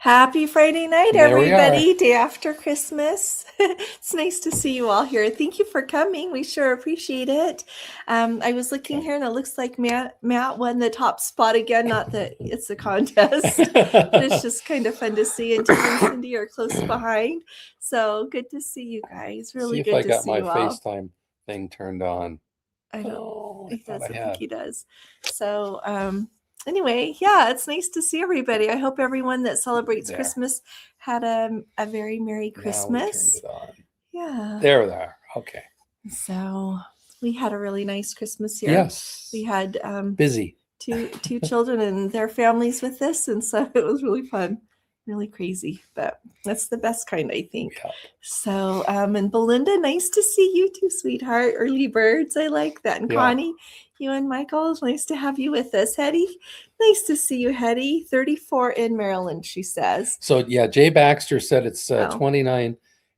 Happy Friday night, There we are. everybody. Day after Christmas. It's nice to see you all here. Thank you for coming. We sure appreciate it. I was looking here and it looks like Matt won the top spot again. Not that it's a contest, but it's just kind of fun to see. And Tim and Cindy are close behind. So good to see you guys. Really good to see you all. See if I got my FaceTime thing turned on. I don't. Oh, He doesn't think he does. So, anyway, yeah, it's nice to see everybody. I hope everyone that celebrates Christmas had a very Merry Christmas. Now we turned it on. Yeah. There they are. Okay. So we had a really nice Christmas here. Yes. We had busy two children and their families with us, and so it was really fun. Really crazy, but that's the best kind, I think. Yeah. So, and Belinda, nice to see you too, sweetheart. Early birds, I like that. And Connie, you and Michael, it's nice to have you with us. Hetty, nice to see you, Hetty. 34 in Maryland, she says. So, yeah, Jay Baxter said it's 29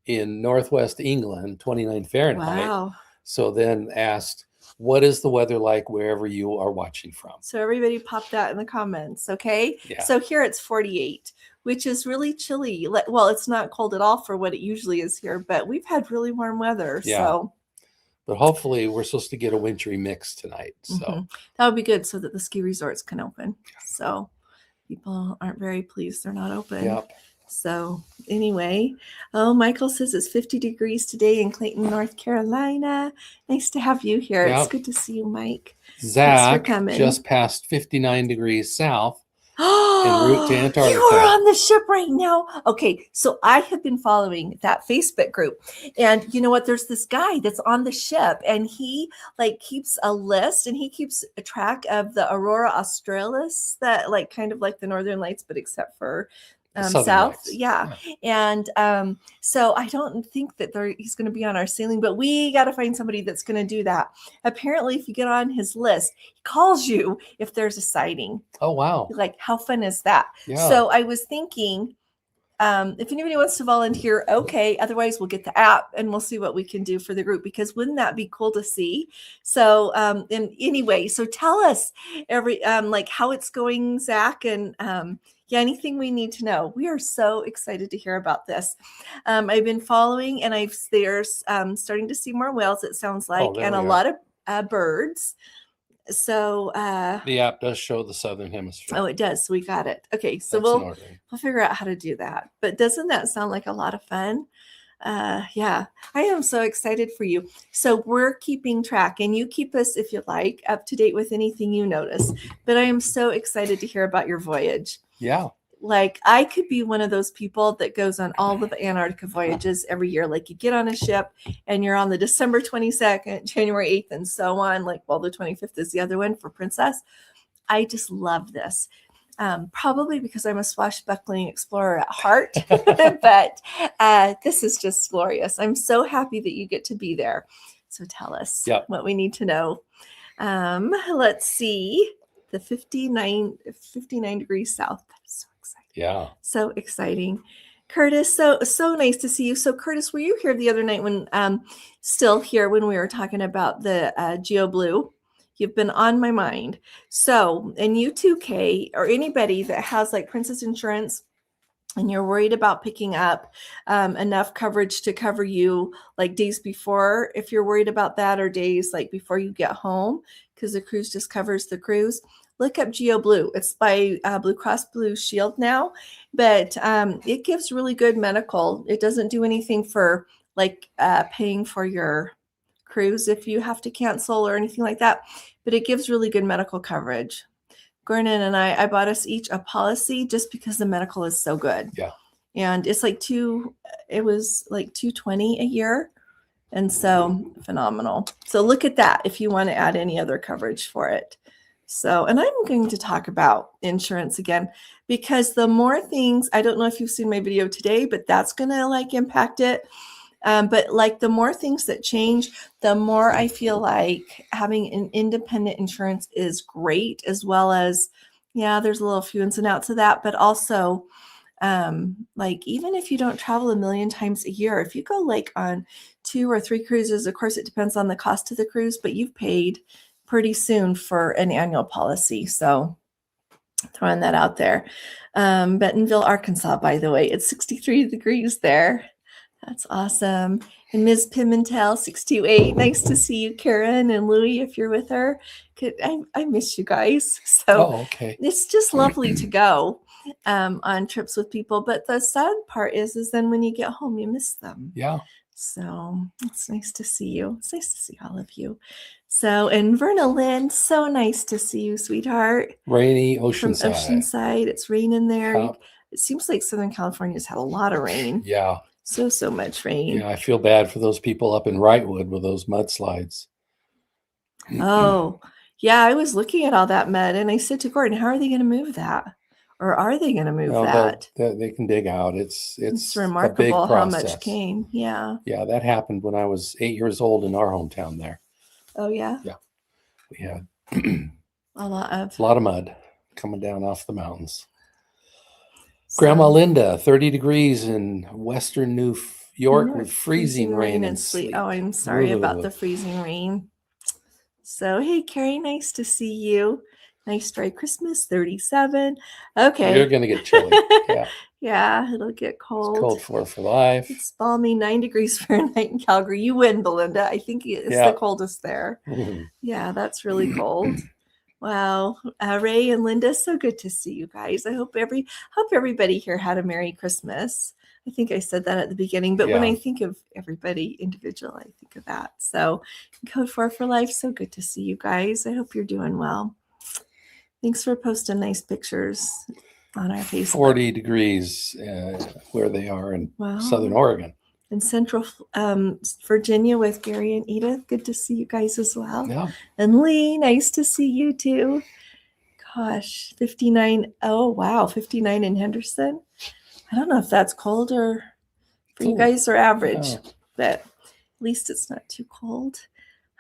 in Northwest England, 29 Fahrenheit. Wow. So then asked, what is the weather like wherever you are watching from? So everybody pop that in the comments, okay? Yeah. So here it's 48. Which is really chilly. Well, it's not cold at all for what it usually is here, but we've had really warm weather. Yeah. So, but hopefully we're supposed to get a wintry mix tonight. So that would be good so that the ski resorts can open. So people aren't very pleased they're not open. Yep. So anyway, Michael says it's 50 degrees today in Clayton, North Carolina. Nice to have you here. Yep. It's good to see you, Mike. Zach just passed 59 degrees south. En route to Antarctica. You are on the ship right now. Okay, so I have been following that Facebook group, and you know what? There's this guy that's on the ship, and he keeps a list, and he keeps a track of the aurora australis, that kind of like the Northern Lights, but except for south. Yeah. And so I don't think that he's going to be on our sailing, but we got to find somebody that's going to do that. Apparently, if you get on his list, he calls you if there's a sighting. Oh, wow. How fun is that? Yeah. So I was thinking, if anybody wants to volunteer, okay. Otherwise, we'll get the app and we'll see what we can do for the group, because wouldn't that be cool to see? So, and anyway, so tell us how it's going, Zach, and anything we need to know. We are so excited to hear about this. I've been following, and they're starting to see more whales, it sounds like, and a lot of birds. So the app does show the southern hemisphere. Oh, it does. So we got it. Okay, so we'll figure out how to do that. But doesn't that sound like a lot of fun? Yeah, I am so excited for you. So we're keeping track, and you keep us, if you like, up to date with anything you notice. But I am so excited to hear about your voyage. Yeah. I could be one of those people that goes on all of the Antarctica voyages every year. You get on a ship and you're on the December 22nd, January 8th, and so on. The 25th is the other one for Princess. I just love this. Probably because I'm a swashbuckling explorer at heart, but this is just glorious. I'm so happy that you get to be there. So tell us what we need to know. Let's see. The 59 degrees south. That is so exciting. Yeah. So exciting. Curtis, so nice to see you. So Curtis, were you here the other night when still here when we were talking about the GeoBlue? You've been on my mind. So, and you too, Kay, or anybody that has Princess Insurance, and you're worried about picking up enough coverage to cover you days before, if you're worried about that, or days before you get home, because the cruise just covers the cruise, look up GeoBlue. It's by Blue Cross Blue Shield now, but it gives really good medical. It doesn't do anything for paying for your cruise if you have to cancel or anything like that, but it gives really good medical coverage. Gordon and I bought us each a policy just because the medical is so good. Yeah. And it's it was $220 a year. And so phenomenal. So look at that if you want to add any other coverage for it. So, and I'm going to talk about insurance again, because the more things, I don't know if you've seen my video today, but that's going to impact it. But the more things that change, the more I feel like having an independent insurance is great, as well as, there's a little few ins and outs of that, but also even if you don't travel a million times a year, if you go on 2 or 3 cruises, of course, it depends on the cost of the cruise, but you've paid pretty soon for an annual policy. So Throwing that out there. Bentonville, Arkansas, by the way, it's 63 degrees there. That's awesome. And Ms. Pimentel, 628. Nice to see you, Karen and Louie, if you're with her. I miss you guys. So okay. It's just lovely to go on trips with people. But the sad part is then when you get home, you miss them. Yeah. So it's nice to see you. It's nice to see all of you. So, and Verna Lynn, so nice to see you, sweetheart. Rainy From Oceanside. Oceanside. It's raining there. It seems like Southern California's had a lot of rain. Yeah. So much rain. Yeah, I feel bad for those people up in Wrightwood with those mudslides. Oh, yeah. I was looking at all that mud and I said to Gordon, how are they going to move that? Or are they going to move that? They can dig out. It's remarkable how much came. Yeah. Yeah, that happened when I was 8 years old in our hometown there. Oh, yeah? Yeah. We had a lot of mud coming down off the mountains. So, Grandma Linda, 30 degrees in western New York with freezing rain and sleet. Oh, I'm sorry about the freezing rain. So, hey, Carrie, nice to see you. Nice dry Christmas, 37. Okay. You're going to get chilly. Yeah. Yeah, it'll get cold. It's cold for life. It's balmy, 9 degrees Fahrenheit in Calgary. You win, Belinda. I think it's the coldest there. Mm-hmm. Yeah, that's really cold. Wow. Ray and Linda, so good to see you guys. I hope everybody here had a Merry Christmas. I think I said that at the beginning, but when I think of everybody individual, I think of that. So Code 4 for Life, so good to see you guys. I hope you're doing well. Thanks for posting nice pictures on our Facebook. 40 degrees where they are in Southern Oregon. In Central Virginia with Gary and Edith. Good to see you guys as well. Yeah. And Lee, nice to see you too. Gosh, 59. Oh, wow. 59 in Henderson. I don't know if that's cold or for you guys or average, but at least it's not too cold.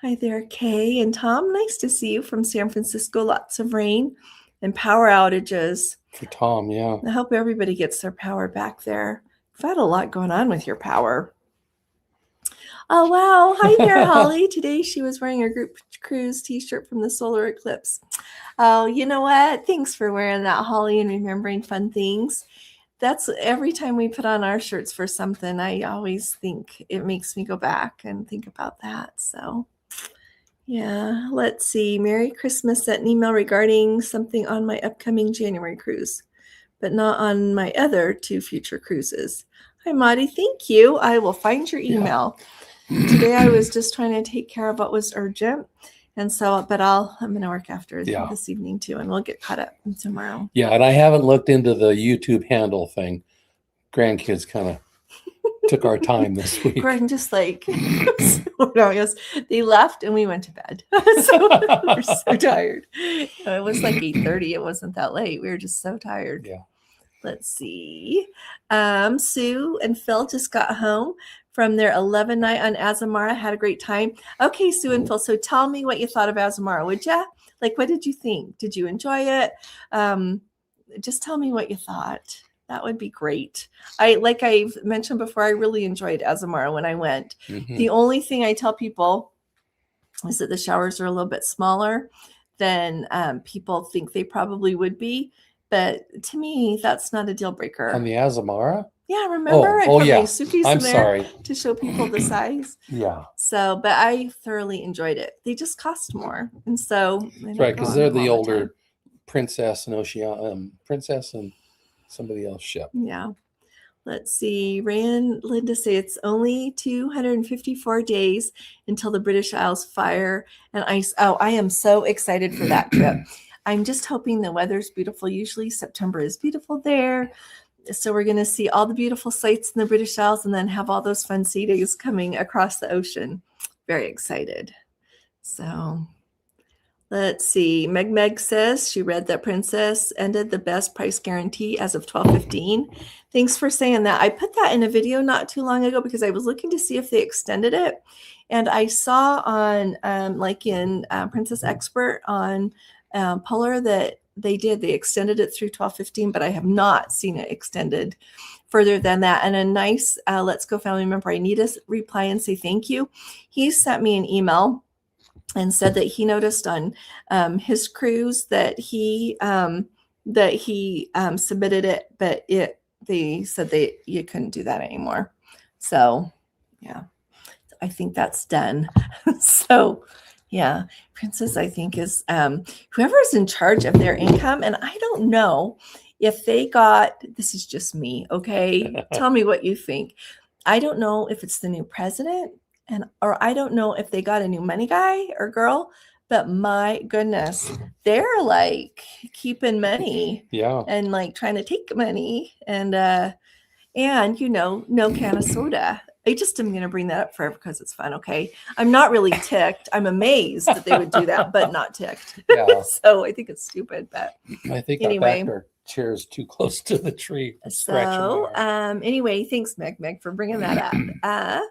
Hi there, Kay and Tom. Nice to see you from San Francisco. Lots of rain and power outages. For Tom, yeah. I hope everybody gets their power back there. You've had a lot going on with your power. Oh, wow. Hi there, Holly. Today she was wearing a group cruise t-shirt from the solar eclipse. Oh, you know what? Thanks for wearing that, Holly, and remembering fun things. That's every time we put on our shirts for something, I always think it makes me go back and think about that. So yeah, let's see. Merry Christmas. Sent an email regarding something on my upcoming January cruise, but not on my other 2 future cruises. Hi, Maudie. Thank you. I will find your email. Yeah. Today I was just trying to take care of what was urgent. And so, but I'm going to work after this evening too, and we'll get caught up tomorrow. Yeah, and I haven't looked into the YouTube handle thing. Grandkids kind of took our time this week. Gordon just like, they left and we went to bed. So we're so tired. It was like 8:30. It wasn't that late. We were just so tired. Yeah. Let's see. Sue and Phil just got home from their 11 night on Azamara. Had a great time. Okay, Sue and Phil. So tell me what you thought of Azamara, would you? Like, what did you think? Did you enjoy it? Just tell me what you thought. That would be great. Like I've mentioned before, I really enjoyed Azamara when I went. Mm-hmm. The only thing I tell people is that the showers are a little bit smaller than people think they probably would be. But to me, that's not a deal breaker. On the Azamara? Yeah, remember? I put my suitcase I'm in there sorry. to show people the size. Yeah. So, but I thoroughly enjoyed it. They just cost more. And so. Right, because they're the older Princess and Princess and somebody else ship. Yeah. Let's see. Ray and Linda say it's only 254 days until the British Isles fire and ice. Oh, I am so excited for that trip. I'm just hoping the weather's beautiful. Usually September is beautiful there. So we're going to see all the beautiful sights in the British Isles and then have all those fun sea days coming across the ocean. Very excited. So let's see. Meg says she read that Princess ended the best price guarantee as of 12/15. Thanks for saying that. I put that in a video not too long ago because I was looking to see if they extended it. And I saw on Princess Expert on Polar that they extended it through 12/15, but I have not seen it extended further than that. And a nice Let's Go family member, I need to reply and say thank you. He sent me an email and said that he noticed on his cruise that he that he submitted it, but they said you couldn't do that anymore. So yeah, I think that's done. So yeah, Princess, I think, is whoever's in charge of their income. And I don't know if they got, this is just me, okay? Tell me what you think. I don't know if it's the new president, or I don't know if they got a new money guy or girl, but my goodness, they're like keeping money Yeah. and like trying to take money, and no can of soda. I just am going to bring that up forever because it's fun. Okay. I'm not really ticked. I'm amazed that they would do that, but not ticked. Yeah. So I think it's stupid, but I think anyway, I backed our chairs too close to the tree. So anyway, thanks Meg for bringing that up.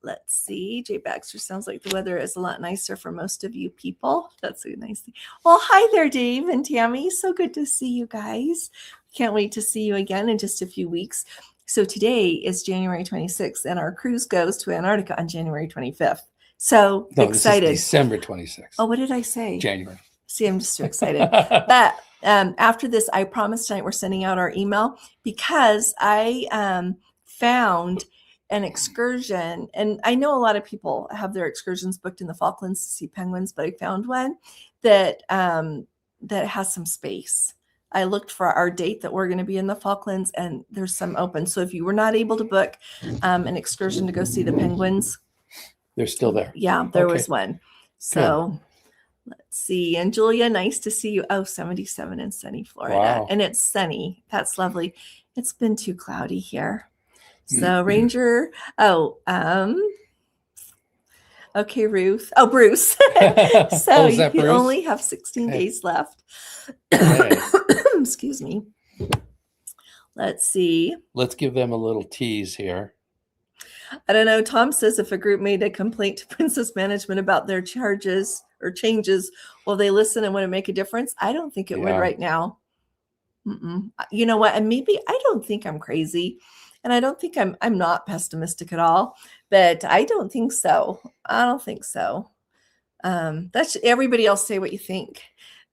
Let's see. Jay Baxter, sounds like the weather is a lot nicer for most of you people. That's a nice thing. Well, hi there, Dave and Tammy. So good to see you guys. Can't wait to see you again in just a few weeks. So today is January 26th, and our cruise goes to Antarctica on January 25th. So excited. This is December 26th. Oh, what did I say? January. See, I'm just so excited. But after this, I promise tonight we're sending out our email, because I found an excursion, and I know a lot of people have their excursions booked in the Falklands to see penguins, but I found one that that has some space. I looked for our date that we're going to be in the Falklands, and there's some open. So if you were not able to book an excursion to go see the penguins, they're still there. Yeah, there was one. So let's see. And Julia, nice to see you. Oh, 77 in sunny Florida. Wow. And it's sunny. That's lovely. It's been too cloudy here. So Ranger, okay, Ruth. Oh, Bruce. So you Bruce? only have 16 days left. Excuse me. Let's see. Let's give them a little tease here. I don't know. Tom says if a group made a complaint to Princess Management about their charges or changes, will they listen and want to make a difference? I don't think it would right now. You know what? And maybe I don't think I'm crazy. And I don't think I'm not pessimistic at all, but I don't think so. I don't think so. That's everybody else say what you think.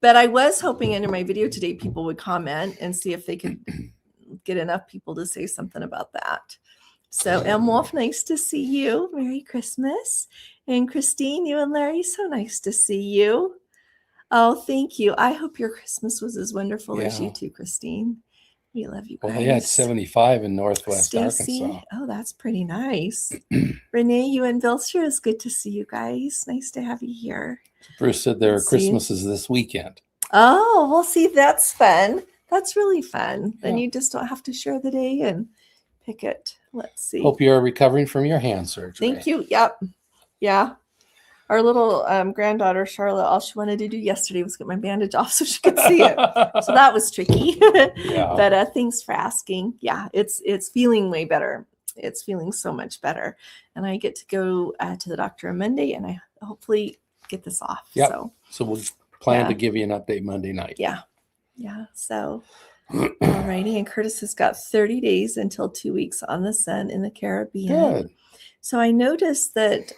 But I was hoping under my video today, people would comment and see if they could get enough people to say something about that. So M. Wolf, nice to see you. Merry Christmas. And Christine, you and Larry, so nice to see you. Oh, thank you. I hope your Christmas was as wonderful as you too, Christine. We love you guys. Well, they had 75 in Northwest Stacey, Arkansas. Oh, that's pretty nice. Renee, you and Bill, sure is good to see you guys. Nice to have you here. Bruce said their Christmas is this weekend. Oh, well, see, that's fun. That's really fun. Then you just don't have to share the day and pick it. Let's see. Hope you're recovering from your hand surgery. Thank you. Yep. Yeah. Our little granddaughter, Charlotte, all she wanted to do yesterday was get my bandage off so she could see it. So that was tricky. But thanks for asking. Yeah, it's feeling way better. It's feeling so much better. And I get to go to the doctor on Monday, and I hopefully get this off. Yep. So we'll plan to give you an update Monday night. Yeah. Yeah. So, all righty. And Curtis has got 30 days until 2 weeks on the sun in the Caribbean. Good. So I noticed that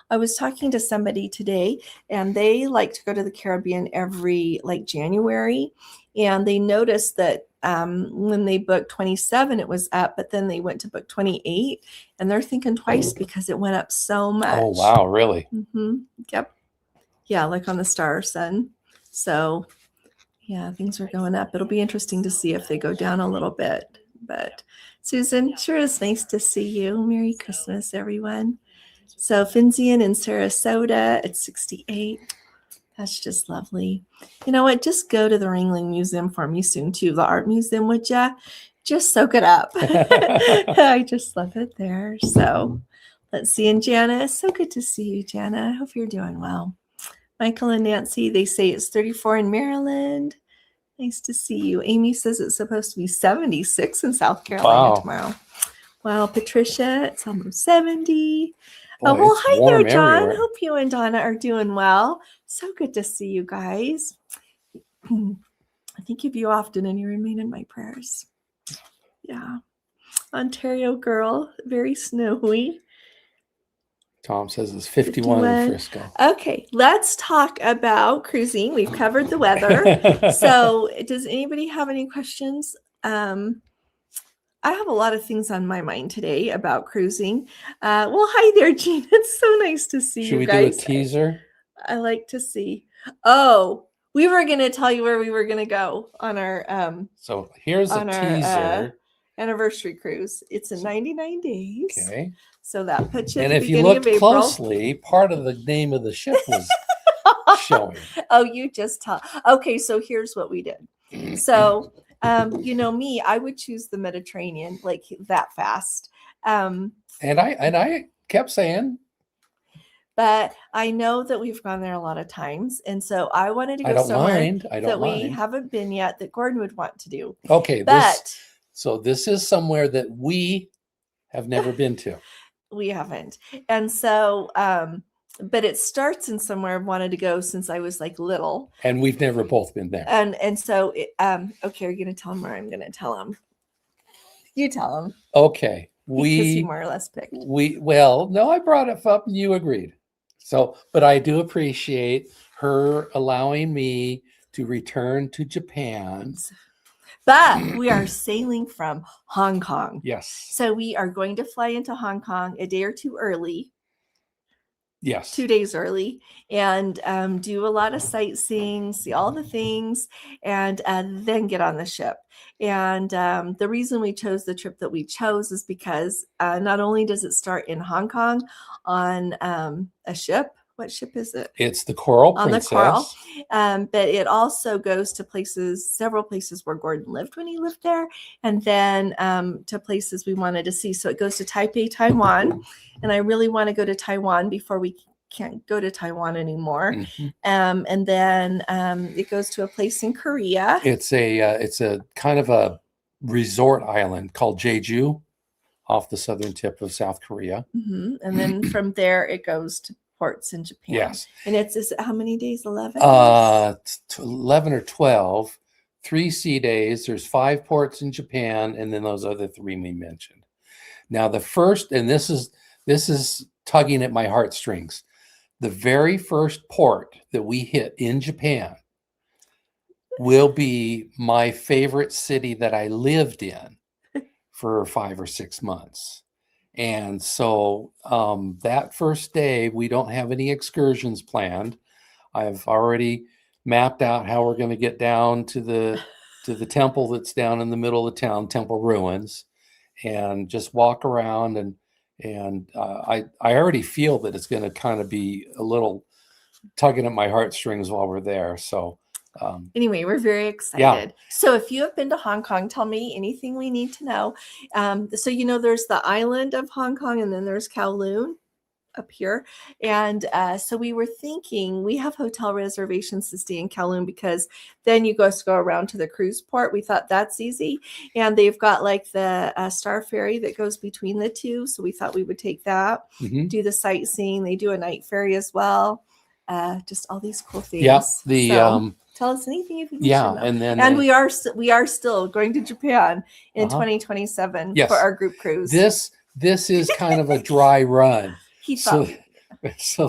I was talking to somebody today, and they like to go to the Caribbean every January. And they noticed that when they booked 27, it was up, but then they went to book 28, and they're thinking twice because it went up so much. Oh, wow. Really? Yep. Yeah. Like on the Star Sun. So yeah, things are going up. It'll be interesting to see if they go down a little bit. But Susan, sure is nice to see you. Merry Christmas, everyone. So Finzian in Sarasota at 68. That's just lovely. You know what? Just go to the Ringling Museum for me soon, too. The art museum, would ya? Just soak it up. I just love it there. So let's see. And Jana, so good to see you, Jana. I hope you're doing well. Michael and Nancy, they say it's 34 in Maryland. Nice to see you. Amy says it's supposed to be 76 in South Carolina tomorrow. Wow, Patricia, it's almost 70. Oh, well, hi there, John. Everywhere. Hope you and Donna are doing well. So good to see you guys. I think of you often, and you remain in my prayers. Yeah. Ontario girl, very snowy. Tom says it's 51 in 51. Frisco. Okay, let's talk about cruising. We've covered the weather. So, does anybody have any questions? I have a lot of things on my mind today about cruising. Well, hi there, Jean. It's so nice to see Should you we guys. do a teaser? I like to see. Oh, we were going to tell you where we were going to go on our So here's a teaser. Anniversary cruise. It's in 99 days. Okay. So that puts you And at the if you beginning looked of April. closely, part of the name of the ship was showing. Oh, you just tell. Okay, so here's what we did. So, you know me, I would choose the Mediterranean like that fast. And I kept saying, but I know that we've gone there a lot of times, and so I wanted to go somewhere that we haven't been yet that Gordon would want to do. Okay, but so this is somewhere that we have never been to. We haven't, and so but it starts in somewhere I've wanted to go since I was like little, and we've never both been there. And so okay, are you gonna tell him or I'm gonna tell him? You tell him. Okay, because he more or less picked. Well, no, I brought it up and you agreed. So, but I do appreciate her allowing me to return to Japan. But we are sailing from Hong Kong. Yes. So we are going to fly into Hong Kong a day or two early. Yes. 2 days early, and do a lot of sightseeing, see all the things, and then get on the ship. And the reason we chose the trip that we chose is because not only does it start in Hong Kong on a ship. What ship is it? It's the Coral Princess. On the Coral. But it also goes to several places where Gordon lived when he lived there, and then to places we wanted to see. So it goes to Taipei, Taiwan, and I really want to go to Taiwan before we can't go to Taiwan anymore. Mm-hmm. And then it goes to a place in Korea. It's a kind of a resort island called Jeju, off the southern tip of South Korea. Mm-hmm. And then from there it goes to ports in Japan. Yes. And it's how many days? 11? 11 or 12. 3 sea days. There's 5 ports in Japan, and then those other 3 we mentioned. Now the first, and this is tugging at my heartstrings. The very first port that we hit in Japan will be my favorite city that I lived in for 5 or 6 months. And so that first day, we don't have any excursions planned. I've already mapped out how we're going to get down to the temple that's down in the middle of town, Temple Ruins, and just walk around. And I already feel that it's going to kind of be a little tugging at my heartstrings while we're there. So anyway, we're very excited. Yeah. So if you have been to Hong Kong, tell me anything we need to know. So there's the island of Hong Kong, and then there's Kowloon up here. And so we were thinking we have hotel reservations to stay in Kowloon because then you go around to the cruise port. We thought that's easy. And they've got like the Star Ferry that goes between the two. So we thought we would take that, do the sightseeing. They do a night ferry as well. Just all these cool things. Yeah. Tell us anything you think. Yeah, and we are still going to Japan in 2027 for our group cruise. This is kind of a dry run, so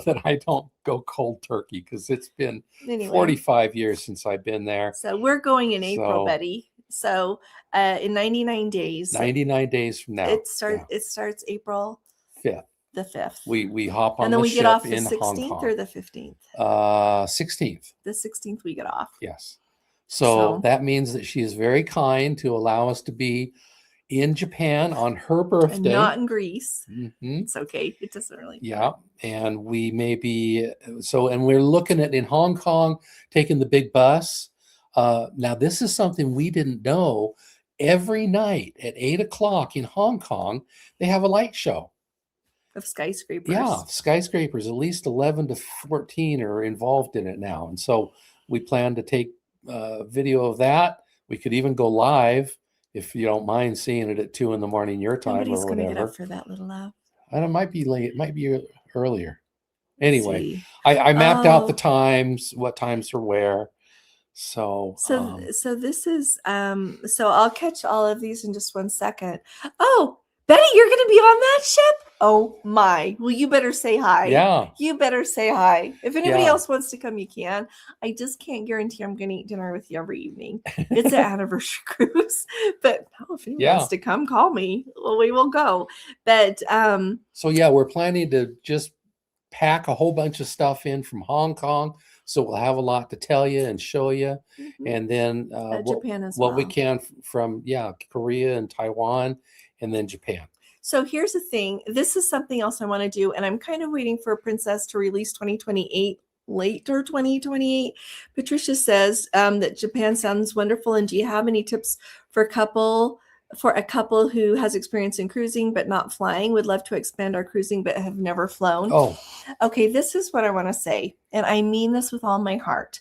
that I don't go cold turkey because it's been 45 years since I've been there. So we're going in April, Betty. So in 99 days. 99 days from now. It starts April 5th. The 5th. We hop on and then the we ship get off the in 16th Hong Kong. Or the 15th? 16th. The 16th we get off. Yes. So that means that she is very kind to allow us to be in Japan on her birthday. And not in Greece. Mm-hmm. It's okay. It doesn't really matter. Yeah. And we may be, and we're looking at in Hong Kong, taking the big bus. Now, this is something we didn't know. Every night at 8:00 in Hong Kong, they have a light show. Of skyscrapers. Yeah, skyscrapers. At least 11 to 14 are involved in it now. And so we plan to take video of that. We could even go live if you don't mind seeing it at 2 a.m. your time. Nobody's or whatever. Going to get up for that little laugh. And it might be late. It might be earlier. Anyway, I mapped out the times, what times are where. So this is so I'll catch all of these in just 1 second. Oh, Betty, you're going to be on that ship? Oh my. Well, you better say hi. Yeah. You better say hi. If anybody Yeah. else wants to come, you can. I just can't guarantee I'm going to eat dinner with you every evening. It's an anniversary cruise. But no, if anyone wants to come, call me. Well, we will go. But so yeah, we're planning to just pack a whole bunch of stuff in from Hong Kong. So we'll have a lot to tell you and show you. And then Japan as what we well. can from, Korea and Taiwan, and then Japan. So here's the thing. This is something else I want to do. And I'm kind of waiting for Princess to release 2028, later 2028. Patricia says that Japan sounds wonderful. And do you have any tips for a couple who has experience in cruising but not flying? Would love to expand our cruising but have never flown. Oh, okay. This is what I want to say. And I mean this with all my heart.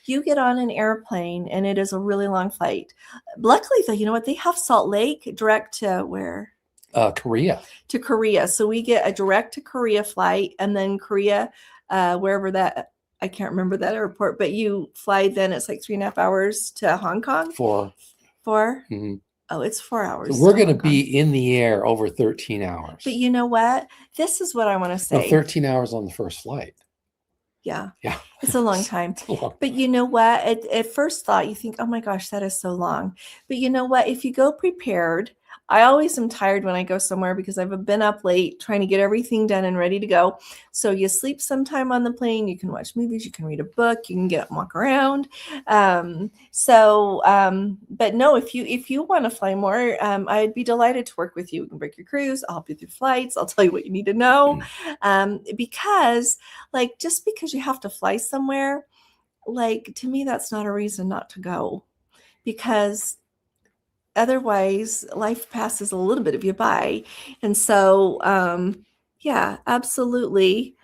You get on an airplane and it is a really long flight. Luckily, though, you know what? They have Salt Lake direct to where? Korea. To Korea. So we get a direct to Korea flight, and then Korea, wherever that, I can't remember that airport, but you fly, then it's like 3.5 hours to Hong Kong. 4. Mm-hmm. Oh, it's 4 hours. So we're going to be in the air over 13 hours. But you know what? This is what I want to say. No, 13 hours on the first flight. Yeah. Yeah. It's a long time. But you know what? At first thought, you think, oh my gosh, that is so long. But you know what? If you go prepared, I always am tired when I go somewhere because I've been up late trying to get everything done and ready to go. So you sleep sometime on the plane. You can watch movies. You can read a book. You can get up and walk around. But no, if you want to fly more, I'd be delighted to work with you. We can break your cruise. I'll help you through flights. I'll tell you what you need to know. Because just because you have to fly somewhere, to me, that's not a reason not to go, because otherwise life passes a little bit of you by. And so, yeah, absolutely.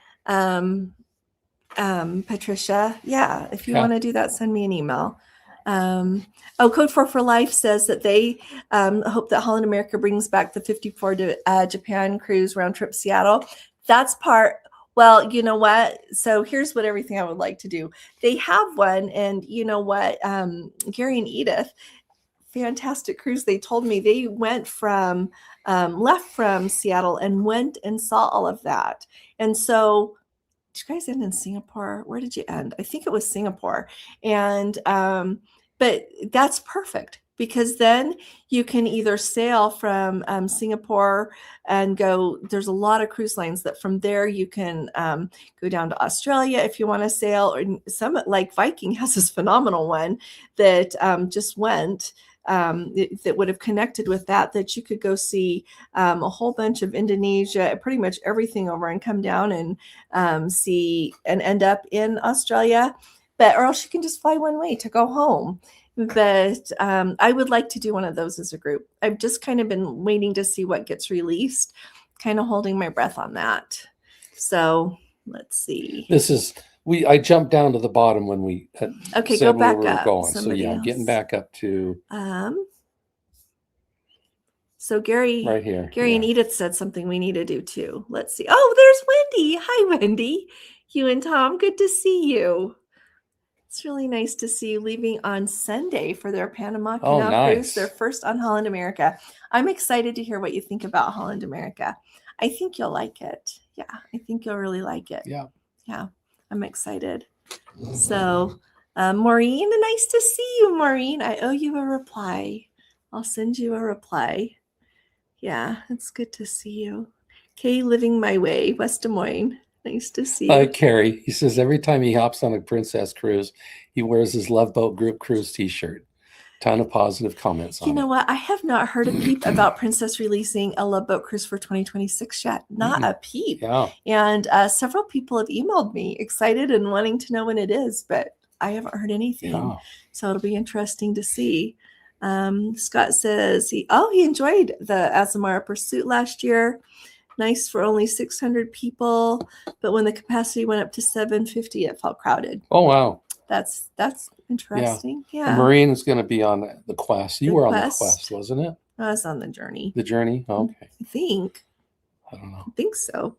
Patricia, yeah, if you want to do that, send me an email. Code 4 for Life says that they hope that Holland America brings back the 54 to Japan cruise round trip Seattle. That's part. Well, you know what? So here's what everything I would like to do. They have one, and you know what? Gary and Edith, fantastic cruise. They told me they went from left from Seattle and went and saw all of that. And so, did you guys end in Singapore? Where did you end? I think it was Singapore. And but that's perfect, because then you can either sail from Singapore and go. There's a lot of cruise lines that from there you can go down to Australia if you want to sail, or some like Viking has this phenomenal one that just went. That would have connected with that you could go see a whole bunch of Indonesia, pretty much everything over, and come down and see and end up in Australia. Or else you can just fly one way to go home. But I would like to do one of those as a group. I've just kind of been waiting to see what gets released, kind of holding my breath on that. So let's see. I jumped down to the bottom when we okay, said go back where we were up. going. So yeah, getting back up to so Gary right here. Gary and Edith said something we need to do too. Let's see. Oh, there's Wendy. Hi, Wendy. You and Tom, good to see you. It's really nice to see you leaving on Sunday for their Panama Canal cruise, their first on Holland America. I'm excited to hear what you think about Holland America. I think you'll like it. Yeah, I think you'll really like it. Yeah. Yeah, I'm excited. So, Maureen, nice to see you, Maureen. I owe you a reply. I'll send you a reply. Yeah, it's good to see you. Kay, living my way, West Des Moines. Nice to see you. Carrie, he says every time he hops on a princess cruise, he wears his Love Boat Group Cruise t-shirt. Ton of positive comments on it. You know what? I have not heard a peep about Princess releasing a Love Boat Cruise for 2026 yet. Not a peep. Yeah. And several people have emailed me excited and wanting to know when it is, but I haven't heard anything. Yeah. So it'll be interesting to see. Scott says he enjoyed the Azamara Pursuit last year. Nice for only 600 people, but when the capacity went up to 750, it felt crowded. Oh wow, that's interesting. Yeah. Maureen is going to be on the Quest. You were on the Quest, wasn't it? I was on the Journey. The Journey. Oh, okay. I think. I don't know. I think so.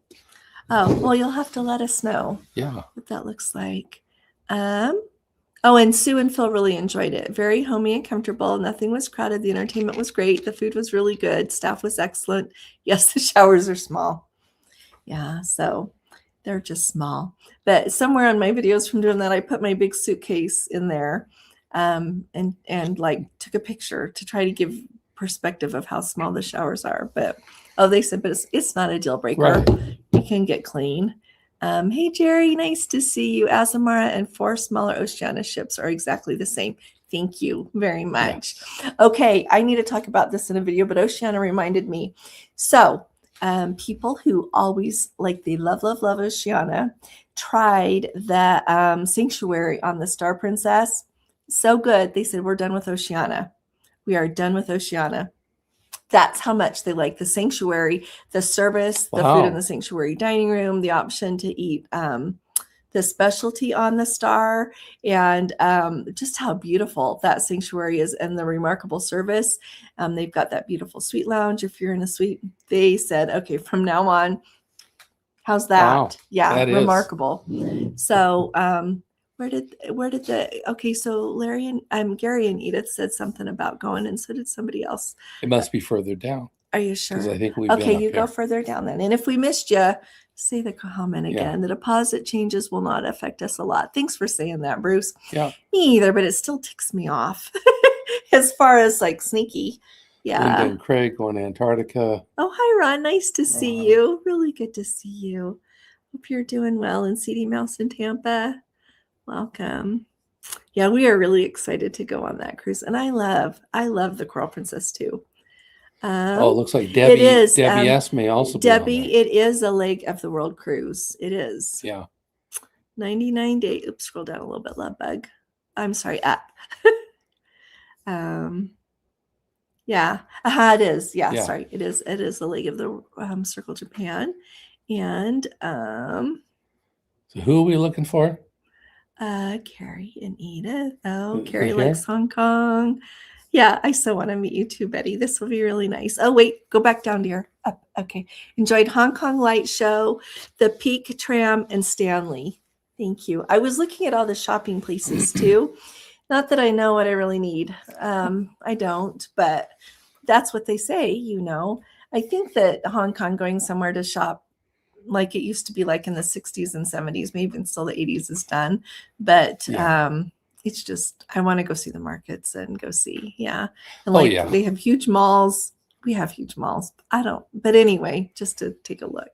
Oh well, you'll have to let us know. Yeah. What that looks like. And Sue and Phil really enjoyed it. Very homey and comfortable. Nothing was crowded. The entertainment was great. The food was really good. Staff was excellent. Yes, the showers are small. Yeah, so they're just small. But somewhere on my videos from doing that, I put my big suitcase in there, and like took a picture to try to give perspective of how small the showers are. But they said, but it's not a deal breaker. Right. You can get clean. Hey Jerry, nice to see you. Azamara and 4 smaller Oceania ships are exactly the same. Thank you very much. Yeah. Okay, I need to talk about this in a video, but Oceania reminded me. So people who always, like, they love Oceania, tried the sanctuary on the Star Princess. So good. They said, we're done with Oceania. We are done with Oceania. That's how much they like the sanctuary, the service, the food in the sanctuary dining room, the option to eat the specialty on the Star, and just how beautiful that sanctuary is and the remarkable service. They've got that beautiful suite lounge. If you're in a suite, they said, okay, from now on, how's that? Wow, yeah, that remarkable. So where did the, okay, so Larry and Gary and Edith said something about going, and so did somebody else. It must be further down. Are you sure? Because I think we've okay, been you up go here. further down then. And if we missed you, say the comment again. The deposit changes will not affect us a lot. Thanks for saying that, Bruce. Yeah. Me either, but it still ticks me off as far as like sneaky. Yeah. Linda and Craig going to Antarctica. Oh, hi, Ron. Nice to see you. Really good to see you. Hope you're doing well. And CD Mouse in Tampa, welcome. Yeah, we are really excited to go on that cruise. And I love the Coral Princess too. It looks like Debbie. It is. Debbie S. may also be Debbie, it is a leg of the world cruise. It is. Yeah. 99 days. Oops, scroll down a little bit, love bug. I'm sorry, up. Yeah. It is. Yeah, sorry. It is a leg of the Circle Japan. And so who are we looking for? Carrie and Edith. Oh, Carrie likes Hong Kong. Yeah, I so want to meet you too, Betty. This will be really nice. Oh, wait, go back down, dear. Up. Okay. Enjoyed Hong Kong Light Show, the Peak Tram, and Stanley. Thank you. I was looking at all the shopping places too. Not that I know what I really need. I don't, but that's what they say, you know. I think that Hong Kong, going somewhere to shop like it used to be like in the 60s and 70s, maybe even still the 80s, is done. But it's just, I want to go see the markets and go see. Yeah. And like they have huge malls. We have huge malls. I don't. But anyway, just to take a look.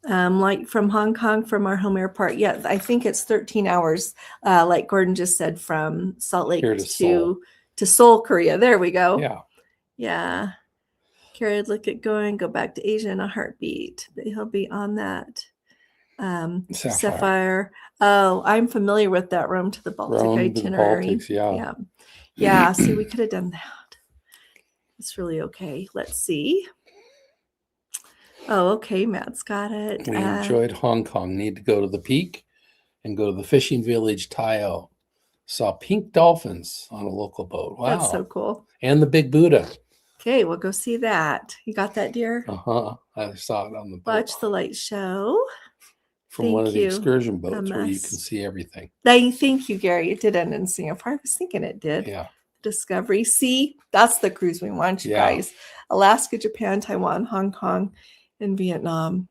Like from Hong Kong, from our home airport. Yeah, I think it's 13 hours, like Gordon just said, from Salt Lake to Seoul, Korea. There we go. Yeah. Yeah. Carrie would look at going, go back to Asia in a heartbeat. But he'll be on that. Sapphire. Oh, I'm familiar with that Rome to the Baltic itinerary. Yeah. See, we could have done that. It's really okay. Let's see. Oh, okay. Matt's got it. We enjoyed Hong Kong. Need to go to the Peak and go to the fishing village Taio. Saw pink dolphins on a local boat. Wow. That's so cool. And the Big Buddha. Okay, we'll go see that. You got that, dear? I saw it on the boat. Watch the light show. From one of the excursion boats where you can see everything. Thank you, Gary. It did end in Singapore. I was thinking it did. Yeah. Discovery. See, that's the cruise we want, you guys. Alaska, Japan, Taiwan, Hong Kong, and Vietnam.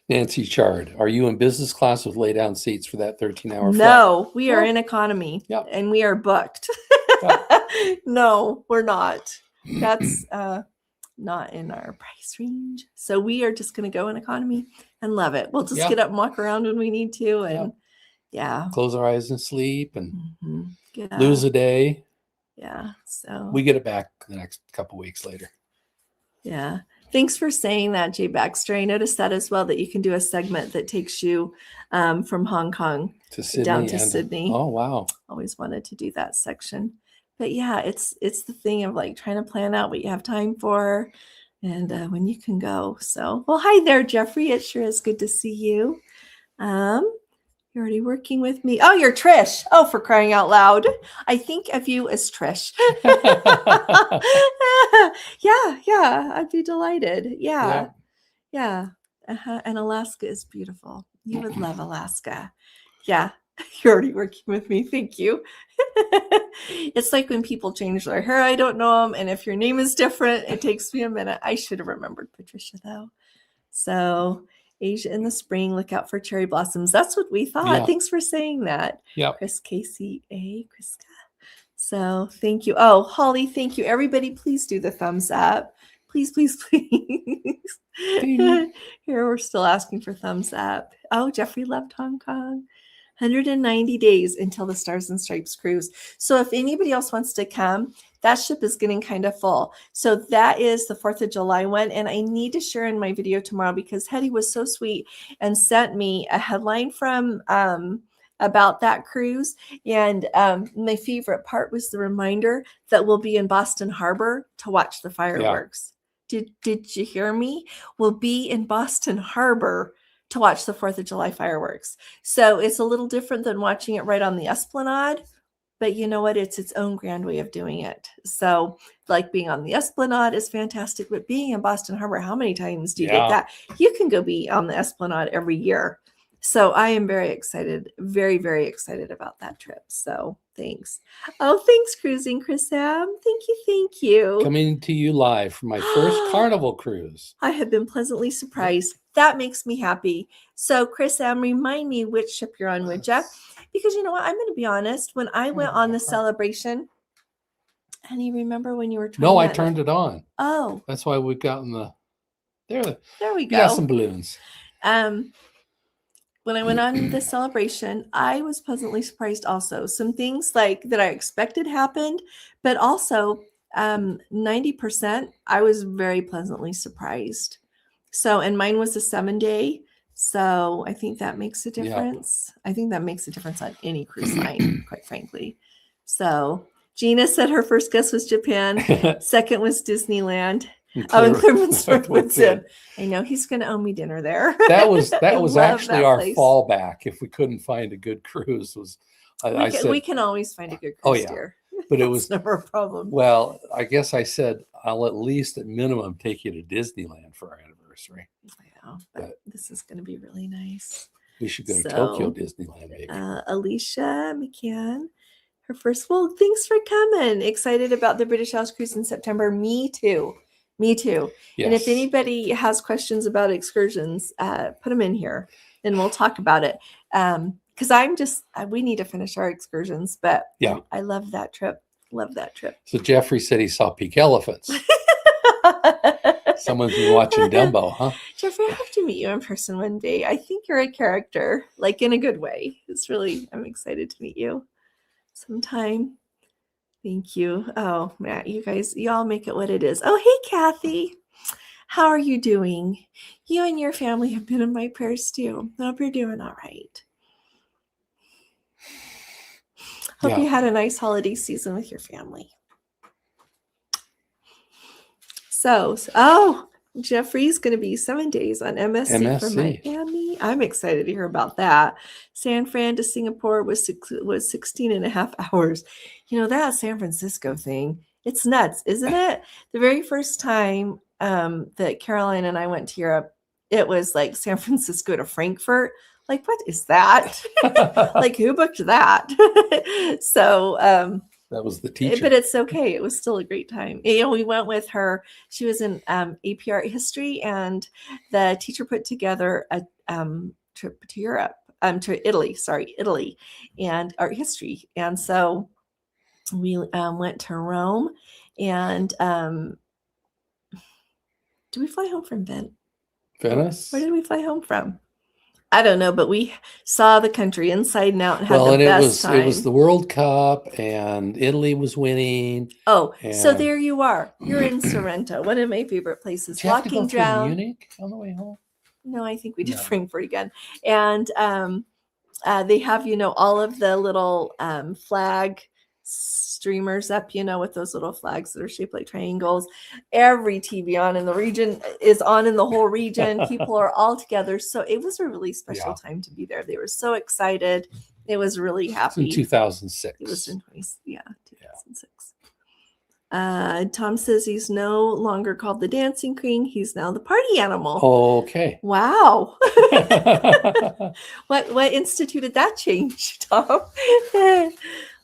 Nancy Chard, are you in business class with lay down seats for that 13-hour flight? No, we are in economy. And we are booked. No, we're not. That's not in our price range. So we are just going to go in economy and love it. We'll just get up and walk around when we need to. And close our eyes and sleep and lose a day. Yeah. So we get it back the next couple weeks later. Yeah. Thanks for saying that, Jay Baxter. I noticed that as well, that you can do a segment that takes you from Hong Kong to Sydney, down to Sydney. Oh, wow. Always wanted to do that section. But yeah, it's the thing of like trying to plan out what you have time for and when you can go. So, well, hi there, Jeffrey. It sure is good to see you. You're already working with me. Oh, you're Trish. Oh, for crying out loud. I think of you as Trish. Yeah. I'd be delighted. Yeah. And Alaska is beautiful. You would love Alaska. Yeah. You're already working with me. Thank you. It's like when people change their hair, I don't know them. And if your name is different, it takes me a minute. I should have remembered Patricia, though. So Asia in the spring. Look out for cherry blossoms. That's what we thought. Yeah. Thanks for saying that. Yep. Chris KCA. Chris. So thank you. Oh, Holly, thank you. Everybody, please do the thumbs up. Please, please, please. Ding. Here, we're still asking for thumbs up. Oh, Jeffrey loved Hong Kong. 190 days until the Stars and Stripes cruise. So if anybody else wants to come, that ship is getting kind of full. So that is the 4th of July one. And I need to share in my video tomorrow because Hetty was so sweet and sent me a headline from about that cruise. And my favorite part was the reminder that we'll be in Boston Harbor to watch the fireworks. Yeah. Did you hear me? We'll be in Boston Harbor to watch the 4th of July fireworks. So it's a little different than watching it right on the Esplanade, but you know what? It's its own grand way of doing it. So like being on the Esplanade is fantastic, but being in Boston Harbor, how many times do you get that? You can go be on the Esplanade every year. So I am very excited, very, very excited about that trip. So thanks. Oh, thanks, Cruising Chris Sam. Thank you. Thank you. Coming to you live from my first Carnival cruise. I have been pleasantly surprised. That makes me happy. So Chris Sam, remind me which ship you're on, would you? Because you know what? I'm going to be honest. When I went on the celebration, and you remember when you were trying I turned it on. Oh. That's why we've gotten the... There we go. We got some balloons. When I went on the celebration, I was pleasantly surprised also. Some things like that I expected happened, but also 90%, I was very pleasantly surprised. So, and mine was a 7-day. So I think that makes a difference. Yeah. I think that makes a difference on any cruise line, quite frankly. So Gina said her first guess was Japan. Second was Disneyland. And Clearman's what's in. I know he's going to owe me dinner there. That was actually our fallback if we couldn't find a good cruise. We can always find a good cruise here. But it was never a problem. Well, I guess I said I'll at least at minimum take you to Disneyland for our anniversary. Yeah, but this is going to be really nice. We should go to Tokyo Disneyland, maybe. Alicia McCann. Her first. Well, thanks for coming. Excited about the British Isles cruise in September. Me too. Me too. Yes. And if anybody has questions about excursions, put them in here and we'll talk about it. Because we need to finish our excursions, but yeah, I love that trip. Love that trip. So Jeffrey said he saw pink elephants. Someone's been watching Dumbo, huh? Jeffrey, I have to meet you in person one day. I think you're a character, like in a good way. I'm excited to meet you sometime. Thank you. Oh, Matt, you guys, y'all make it what it is. Oh, hey, Kathy. How are you doing? You and your family have been in my prayers too. I hope you're doing all right. Hope you had a nice holiday season with your family. So Jeffrey's going to be 7 days on MSC from Miami. I'm excited to hear about that. San Fran to Singapore was 16 and a half hours. You know, that San Francisco thing, it's nuts, isn't it? The very first time that Caroline and I went to Europe, it was like San Francisco to Frankfurt. Like, what is that? Like, who booked that? So, that was the teacher. But it's okay. It was still a great time. You know, we went with her. She was in AP Art History, and the teacher put together a trip to Europe, to Italy, and art history. And so we went to Rome, and did we fly home from Venice? Where did we fly home from? I don't know, but we saw the country inside and out and had the best time. It was the World Cup and Italy was winning. Oh, so there you are. You're in Sorrento, one of my favorite places. Did you have to go through Munich on the way home? No, I think we did Frankfurt again. And they have, all of the little flag streamers up, with those little flags that are shaped like triangles. Every TV on in the region is on in the whole region. People are all together. So it was a really special time to be there. They were so excited. It was really happy. It's in 2006. It was in 2006. Tom says he's no longer called the dancing queen. He's now the party animal. Okay. Wow. What instituted that change, Tom?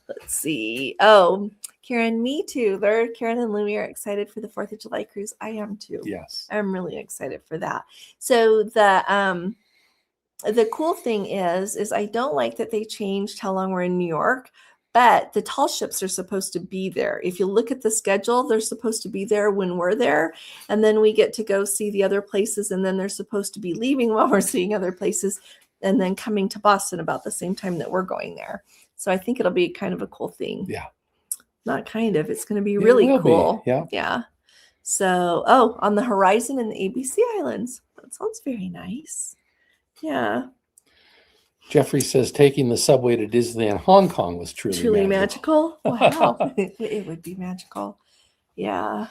Let's see. Oh, Karen, me too. Karen and Louie are excited for the 4th of July cruise. I am too. Yes. I'm really excited for that. So the cool thing is I don't like that they changed how long we're in New York, but the tall ships are supposed to be there. If you look at the schedule, they're supposed to be there when we're there, and then we get to go see the other places, and then they're supposed to be leaving while we're seeing other places, and then coming to Boston about the same time that we're going there. So I think it'll be kind of a cool thing. Yeah. Not kind of. It's going to be really cool. Yeah. Yeah. So, on the horizon in the ABC Islands. That sounds very nice. Yeah. Jeffrey says taking the subway to Disneyland Hong Kong was truly magical. Wow. It would be magical. Yeah.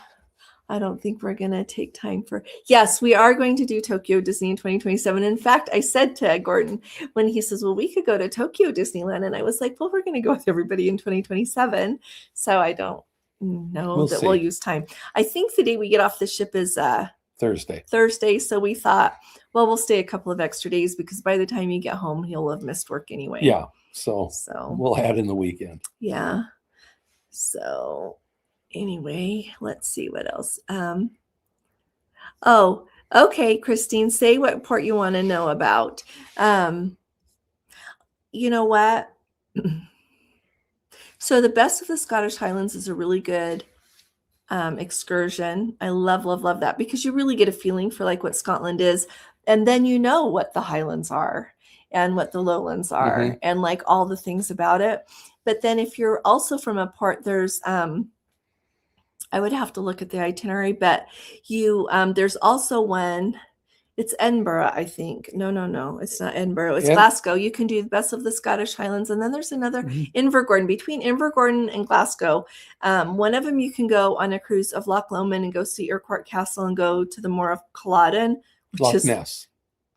I don't think we're going to take time for. Yes, we are going to do Tokyo Disney in 2027. In fact, I said to Gordon when he says, well, we could go to Tokyo Disneyland. And I was like, well, we're going to go with everybody in 2027. So I don't know we'll use time. I think the day we get off the ship is Thursday. So we thought, well, we'll stay a couple of extra days because by the time you get home, you'll have missed work anyway. Yeah. So we'll add in the weekend. Yeah. So anyway, let's see what else. Okay, Christine, say what port you want to know about. You know what? So the Best of the Scottish Highlands is a really good excursion. I love that because you really get a feeling for like what Scotland is, and then you know what the Highlands are and what the Lowlands are and like all the things about it. But then if you're also from a port, there's I would have to look at the itinerary, but you there's also one. It's Edinburgh, I think. No, it's not Edinburgh. It's Glasgow. You can do the Best of the Scottish Highlands, and then there's another Invergordon. Between Invergordon and Glasgow, one of them you can go on a cruise of Loch Lomond and go see Urquhart Castle and go to the Moor of Culloden, Loch Ness,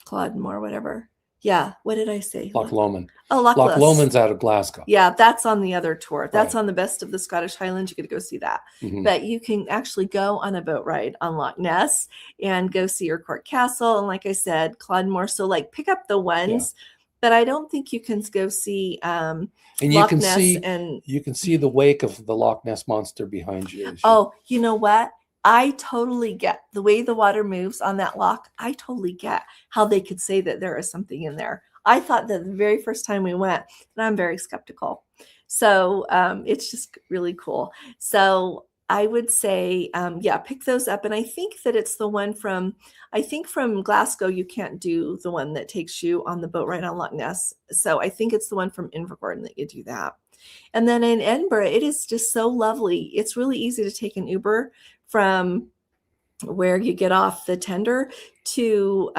Culloden Moor, whatever. Yeah, what did I say? Loch Lomond. Oh, Loch Lomond's out of Glasgow. Yeah, that's on the other tour. That's on the Best of the Scottish Highlands. You get to go see that. But you can actually go on a boat ride on Loch Ness and go see Urquhart Castle. And like I said, Culloden Moor. So like pick up the ones, but I don't think you can go see and Loch Ness. And you can see the wake of the Loch Ness Monster behind you. Oh, you know what? I totally get the way the water moves on that loch. I totally get how they could say that there is something in there. I thought that the very first time we went, and I'm very skeptical. So it's just really cool. So I would say, pick those up. And I think that it's the one from Glasgow, you can't do the one that takes you on the boat ride on Loch Ness. So I think it's the one from Invergordon that you do that. And then in Edinburgh, it is just so lovely. It's really easy to take an Uber from where you get off the tender to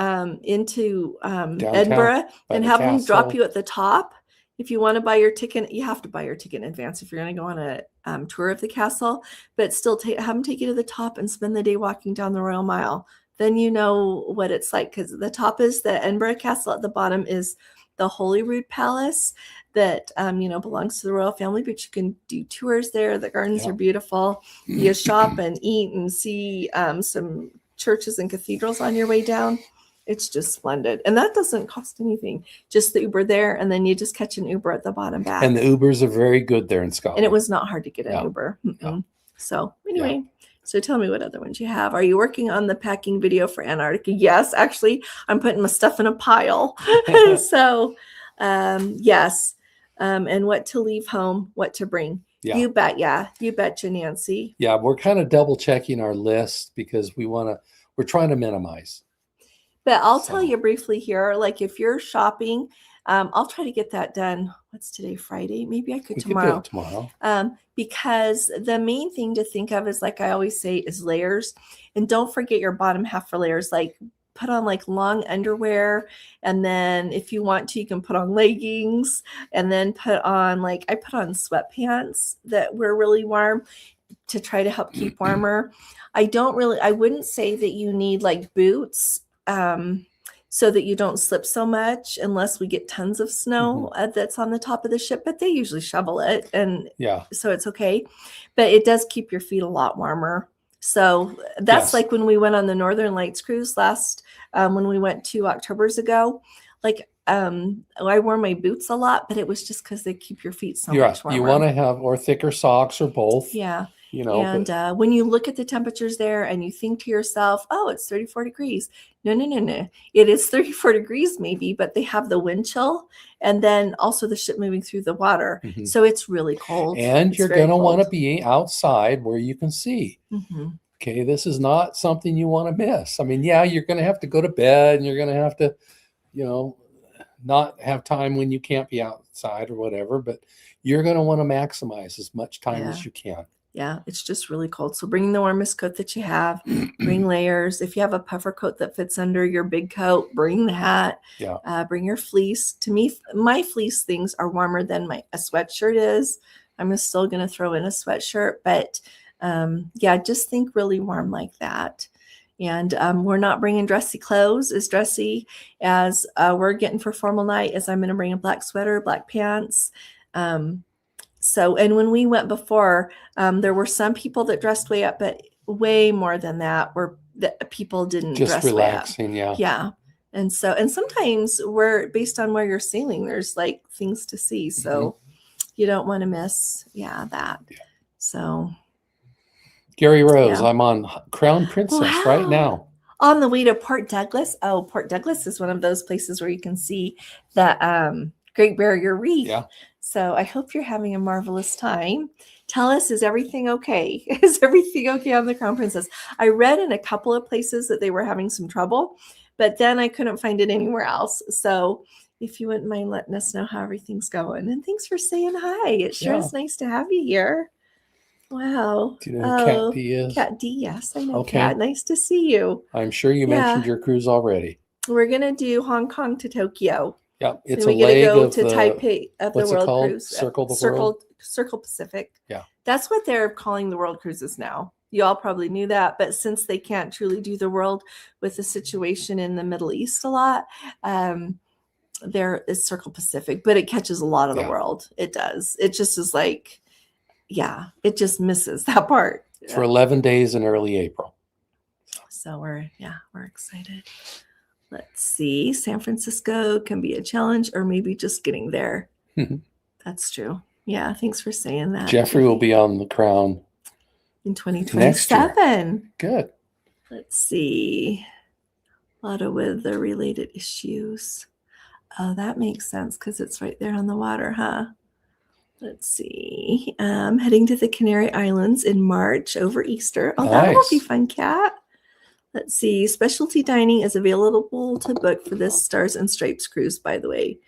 into Edinburgh and have them drop you at the top. If you want to buy your ticket, you have to buy your ticket in advance if you're going to go on a tour of the castle, but still have them take you to the top and spend the day walking down the Royal Mile. Then you know what it's like, because the top is the Edinburgh Castle. At the bottom is the Holyrood Palace that belongs to the royal family, but you can do tours there. The gardens are beautiful. You shop and eat and see some churches and cathedrals on your way down. It's just splendid. And that doesn't cost anything. Just the Uber there, and then you just catch an Uber at the bottom back. And the Ubers are very good there in Scotland. And it was not hard to get an Uber. So anyway, so tell me what other ones you have. Are you working on the packing video for Antarctica? Yes, actually, I'm putting my stuff in a pile. So yes. And what to leave home, what to bring. Yeah. You bet. Yeah. You betcha, Nancy. Yeah. We're kind of double checking our list because we're trying to minimize. But I'll tell you briefly here, like if you're shopping, I'll try to get that done. What's today? Friday? Maybe I could tomorrow. Because the main thing to think of is, like I always say, is layers. And don't forget your bottom half for layers. Like put on like long underwear, and then if you want to, you can put on leggings, and then put on I put on sweatpants that were really warm to try to help keep warmer. I wouldn't say that you need like boots so that you don't slip so much unless we get tons of snow that's on the top of the ship, but they usually shovel it, and so it's okay. But it does keep your feet a lot warmer. So that's like when we went on the Northern Lights cruise last, when we went 2 Octobers ago, like I wore my boots a lot, but it was just because they keep your feet so You're much right. You warmer. want to have or thicker socks or both. Yeah. You know, And when you look at the temperatures there and you think to yourself, oh, it's 34 degrees. No. It is 34 degrees maybe, but they have the wind chill and then also the ship moving through the water. Mhm. So it's really cold. And It's you're very going to want to cold. be outside where you can see. Mm-hmm. Okay, this is not something you want to miss. I mean, yeah, you're going to have to go to bed and you're going to have to, you know, not have time when you can't be outside or whatever, but you're going to want to maximize as much time as you can. Yeah, it's just really cold. So bring the warmest coat that you have, bring layers. If you have a puffer coat that fits under your big coat, bring that. Yeah. Bring your fleece. To me, my fleece things are warmer than a sweatshirt is. I'm still going to throw in a sweatshirt, but yeah, just think really warm like that. And we're not bringing dressy clothes, as dressy as we're getting for formal night, as I'm going to bring a black sweater, black pants. So, and when we went before, there were some people that dressed way up, but way more than that were that people didn't Just dress relaxing. way up. Yeah. Yeah. And so, and sometimes based on where you're sailing, there's like things to see. So you don't want to miss, that. Yeah. So. Gary Rose, I'm on Crown Princess right now. On the way to Port Douglas. Oh, Port Douglas is one of those places where you can see the Great Barrier Reef. Yeah. So I hope you're having a marvelous time. Tell us, is everything okay? Is everything okay on the Crown Princess? I read in a couple of places that they were having some trouble, but then I couldn't find it anywhere else. So if you wouldn't mind letting us know how everything's going. And thanks for saying hi. It sure is nice to have you here. Wow. Do you know who Cat D is? Cat D, yes, I know. Okay. Cat, nice to see you. I'm sure you mentioned your cruise already. We're going to do Hong Kong to Tokyo. Yep, it's so a leg go of to Taipei of the World Cruise. Circle Pacific. Yeah. That's what they're calling the World Cruises now. You all probably knew that, but since they can't truly do the world with the situation in the Middle East a lot, there is Circle Pacific, but it catches a lot of the world. It does. It just is like, it just misses that part. For 11 days in early April. So we're excited. Let's see. San Francisco can be a challenge or maybe just getting there. That's true. Yeah. Thanks for saying that. Jeffrey will be on the Crown in 2027. Good. Let's see. A lot of weather-related issues. Oh, that makes sense because it's right there on the water, huh? Let's see. Heading to the Canary Islands in March over Easter. Oh, that will be fun, Kat. Let's see. Specialty dining is available to book for this Stars and Stripes cruise, by the way.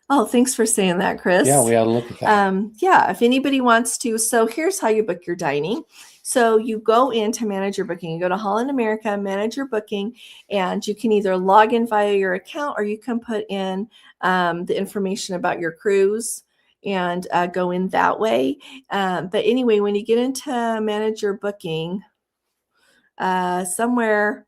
Oh, thanks for saying that, Chris. Yeah, we ought to look at that. If anybody wants to. So here's how you book your dining. So you go in to manage your booking. You go to Holland America, manage your booking, and you can either log in via your account or you can put in the information about your cruise and go in that way. But anyway, when you get into manage your booking, somewhere,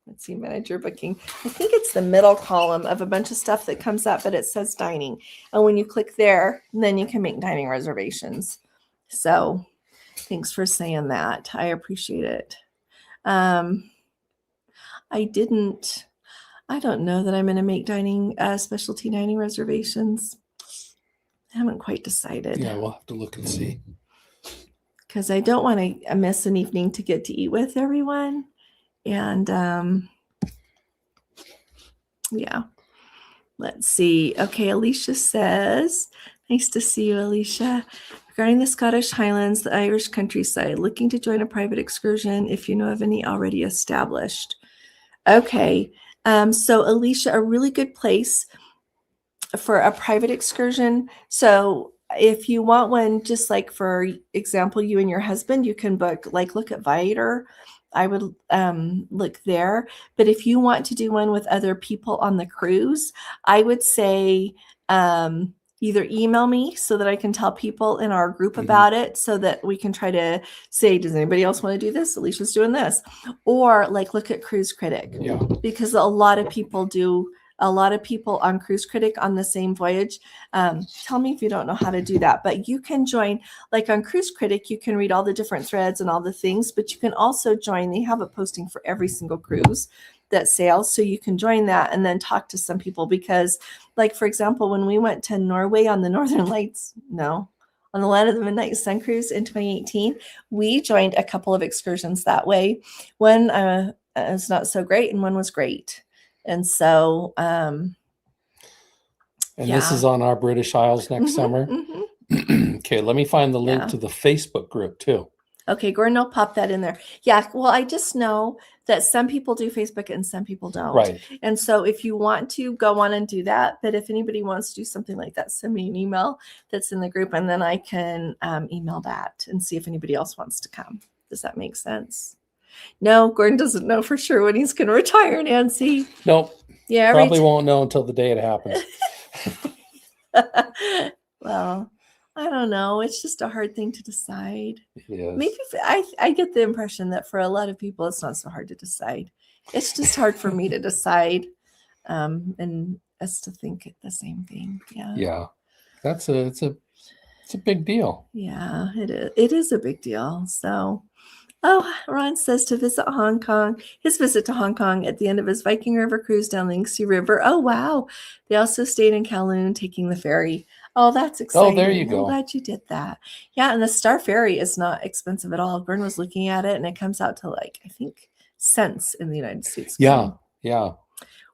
let's see, manage your booking. I think it's the middle column of a bunch of stuff that comes up, but it says dining. And when you click there, then you can make dining reservations. So thanks for saying that. I appreciate it. I don't know that I'm going to make specialty dining reservations. I haven't quite decided. Yeah, we'll have to look and see. Because I don't want to miss an evening to get to eat with everyone. And let's see. Okay, Alicia says, nice to see you, Alicia. Regarding the Scottish Highlands, the Irish countryside, looking to join a private excursion if you know of any already established. Okay, so Alicia, a really good place for a private excursion. So if you want one, just like for example, you and your husband, you can book, look at Viator. I would look there. But if you want to do one with other people on the cruise, I would say either email me so that I can tell people in our group about it so that we can try to say, does anybody else want to do this? Alicia's doing this. Or look at Cruise Critic. Yeah. Because a lot of people on Cruise Critic on the same voyage. Tell me if you don't know how to do that, but you can join, on Cruise Critic, you can read all the different threads and all the things, but you can also join, they have a posting for every single cruise. that sails. So you can join that and then talk to some people, because like, for example, when we went to Norway on the Northern Lights, on the Land of the Midnight Sun cruise in 2018, we joined a couple of excursions that way. One was not so great and one was great. And so, this is on our British Isles next summer. Okay, let me find the link to the Facebook group too. Okay, Gordon will pop that in there. Yeah, well, I just know that some people do Facebook and some people don't. Right. And so if you want to, go on and do that. But if anybody wants to do something like that, send me an email that's in the group, and then I can email that and see if anybody else wants to come. Does that make sense? No, Gordon doesn't know for sure when he's going to retire, Nancy. Nope. Yeah, probably won't know until the day it happens. Well, I don't know. It's just a hard thing to decide. It is. Maybe I get the impression that for a lot of people, it's not so hard to decide. It's just hard for me to decide, and us to think the same thing. Yeah. Yeah. It's a big deal. Yeah, it is. It is a big deal. So, Ron says to visit Hong Kong, his visit to Hong Kong at the end of his Viking River cruise down the Yangtze River. Oh, wow. They also stayed in Kowloon taking the ferry. Oh, that's exciting. Oh, there you go. I'm glad you did that. Yeah, and the Star Ferry is not expensive at all. Gordon was looking at it, and it comes out to like, I think, cents in the United States. Yeah, yeah.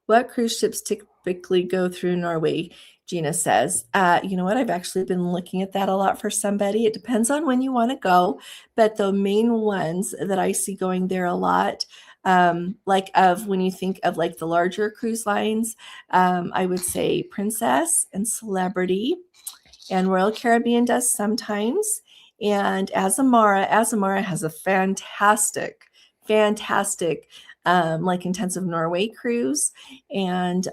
What cruise ships typically go through Norway? Gina says, you know what? I've actually been looking at that a lot for somebody. It depends on when you want to go, but the main ones that I see going there a lot, like when you think of like the larger cruise lines, I would say Princess and Celebrity, and Royal Caribbean does sometimes, and Azamara. Azamara has a fantastic like intensive Norway cruise, and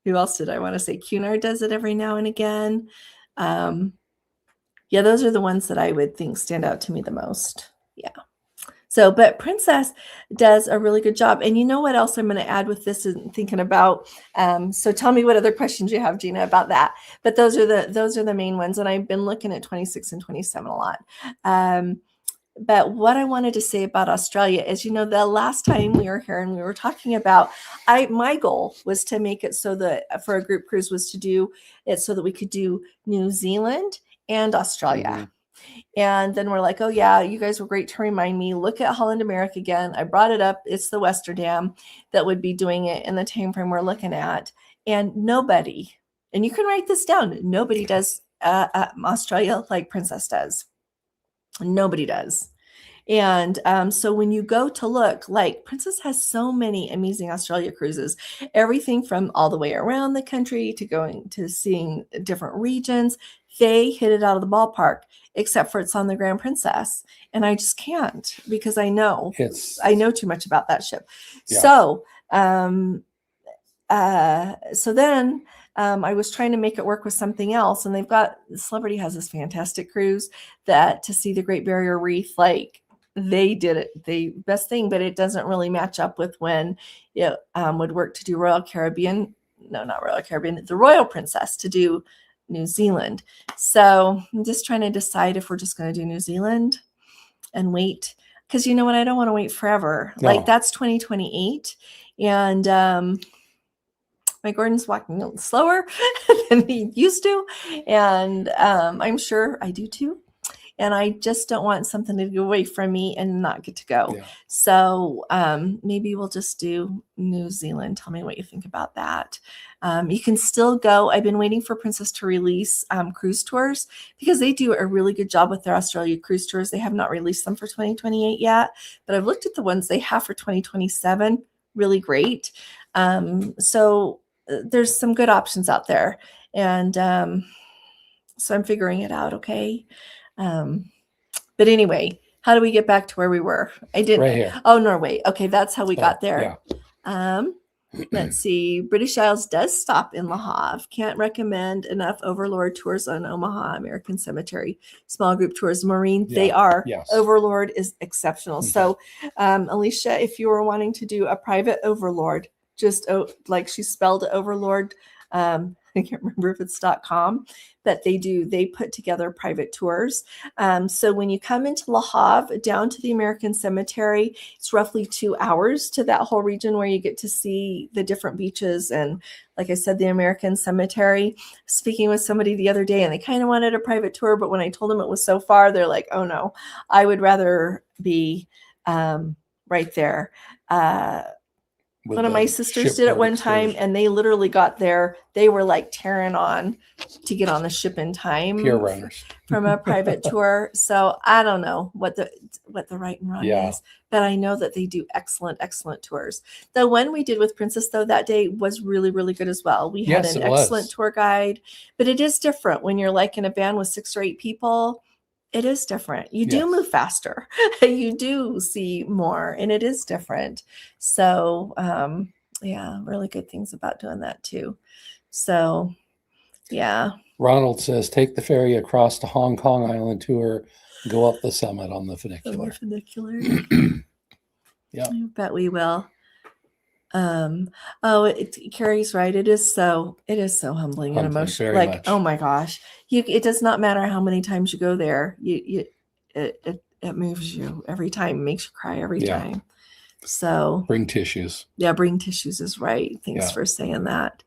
who else did I want to say? Cunard does it every now and again. Yeah, those are the ones that I would think stand out to me the most. Yeah. So, but Princess does a really good job. And you know what else I'm going to add with this and thinking about? So tell me what other questions you have, Gina, about that. But those are the main ones. And I've been looking at 26 and 27 a lot. But what I wanted to say about Australia is, the last time we were here and we were talking about, my goal was to make it so that for a group cruise was to do it so that we could do New Zealand and Australia. Mm-hmm. And then we're like, oh yeah, you guys were great to remind me. Look at Holland America again. I brought it up. It's the Westerdam that would be doing it in the time frame we're looking at. And nobody, and you can write this down, nobody does Australia like Princess does. Nobody does. And so when you go to look, like Princess has so many amazing Australia cruises, everything from all the way around the country to going to seeing different regions. They hit it out of the ballpark, except for it's on the Grand Princess. And I just can't, because I know too much about that ship. Yeah. So, so then I was trying to make it work with something else, and Celebrity has this fantastic cruise that to see the Great Barrier Reef, like they did it, the best thing, but it doesn't really match up with when it would work to do Royal Caribbean. No, not Royal Caribbean, the Royal Princess to do New Zealand. So I'm just trying to decide if we're just going to do New Zealand and wait, because you know what, I don't want to wait forever. No. Like that's 2028, and my Gordon's walking a little slower than he used to, and I'm sure I do too. And I just don't want something to go away from me and not get to go. Yeah. So maybe we'll just do New Zealand. Tell me what you think about that. You can still go. I've been waiting for Princess to release cruise tours, because they do a really good job with their Australia cruise tours. They have not released them for 2028 yet, but I've looked at the ones they have for 2027. Really great. So there's some good options out there. And so I'm figuring it out. Okay. But anyway, how do we get back to where we were? I didn't. Right here. Oh, Norway. Okay, that's how we got there. Yeah. Let's see. British Isles does stop in Le Havre. Can't recommend enough Overlord tours on Omaha American Cemetery. Small group tours. Maureen, they are. Yes. Overlord is exceptional. Mm-hmm. So, Alicia, if you were wanting to do a private Overlord, just like she spelled Overlord, I can't remember if it's .com, but they put together private tours. So when you come into Le Havre down to the American Cemetery, it's roughly 2 hours to that whole region where you get to see the different beaches. And like I said, the American Cemetery, speaking with somebody the other day, and they kind of wanted a private tour, but when I told them it was so far, they're like, oh no, I would rather be right there. One of my sisters did it one time, and they literally got there. They were like tearing on to get on the ship in time. Pure runners from a private tour. So I don't know what the right and wrong is, but I know that they do excellent tours. The one we did with Princess though that day was really, really good as well. We had an excellent tour guide, but it is different when you're like in a van with 6 or 8 people. It is different. You do move faster. You do see more, and it is different. So, really good things about doing that too. So, yeah. Ronald says, take the ferry across to Hong Kong Island tour, go up the summit on the funicular. Yeah. I bet we will. Carrie's right. It is so humbling and emotional. Like, much. Oh my gosh, it does not matter how many times you go there. It moves you every time, makes you cry every time. So bring tissues. Yeah, bring tissues is right. Thanks for saying that.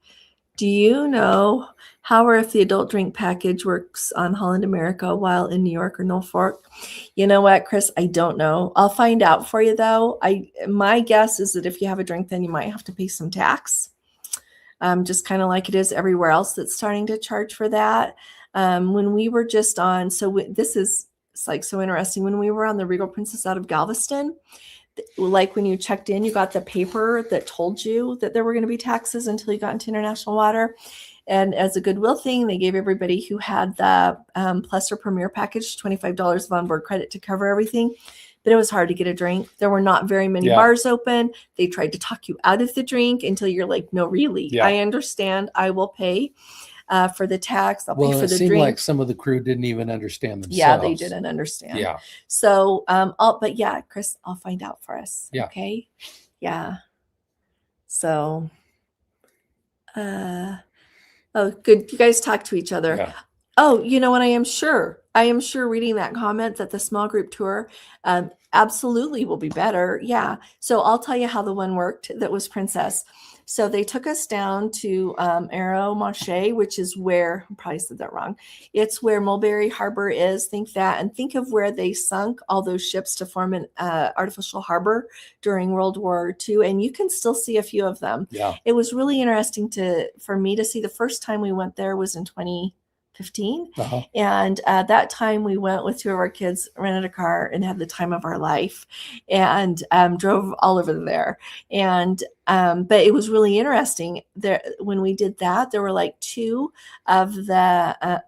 Do you know how or if the adult drink package works on Holland America while in New York or Norfolk? You know what, Chris? I don't know. I'll find out for you, though. My guess is that if you have a drink, then you might have to pay some tax, just kind of like it is everywhere else that's starting to charge for that. When we were just on, it's like so interesting. When we were on the Regal Princess out of Galveston, like when you checked in, you got the paper that told you that there were going to be taxes until you got into international water. And as a goodwill thing, they gave everybody who had the Plus or Premier package $25 of onboard credit to cover everything. But it was hard to get a drink. There were not very many bars open. They tried to talk you out of the drink until you're like, no, really, I understand. I will pay for the tax. I'll pay for the drink. It seemed like some of the crew didn't even understand themselves. Yeah, they didn't understand. Yeah. So, Chris, I'll find out for us. Yeah. Okay. Yeah. So, good. You guys talk to each other. Yeah. Oh, you know what? I am sure reading that comment that the small group tour absolutely will be better. Yeah. So I'll tell you how the one worked that was Princess. So they took us down to Arrow Marche, which is where, I probably said that wrong. It's where Mulberry Harbor is. Think that, and think of where they sunk all those ships to form an artificial harbor during World War II. And you can still see a few of them. Yeah. It was really interesting for me to see. The first time we went there was in 2015. Uh-huh. And that time we went with 2 of our kids, rented a car, and had the time of our life, and drove all over there. And but it was really interesting. There, when we did that, there were like 2 of the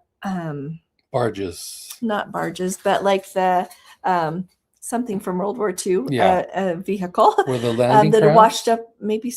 barges, not barges, but like the something from World War II, a vehicle were the landing that had washed up, maybe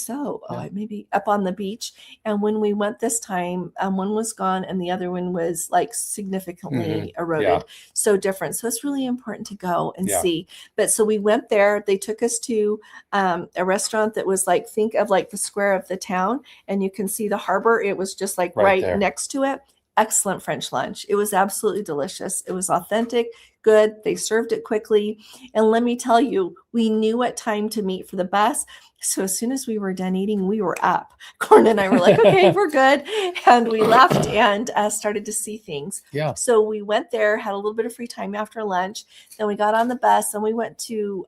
maybe up on the beach. And when we went this time, one was gone and the other one was like significantly eroded. So different. So it's really important to go and see. But so we went there. They took us to a restaurant that was like, think of like the square of the town, and you can see the harbor. It was just like right next to it. Excellent French lunch. It was absolutely delicious. It was authentic, good. They served it quickly. And let me tell you, we knew what time to meet for the bus. So as soon as we were done eating, we were up. Gordon and I were like, okay, we're good. And we left and started to see things. Yeah. So we went there, had a little bit of free time after lunch. Then we got on the bus and we went to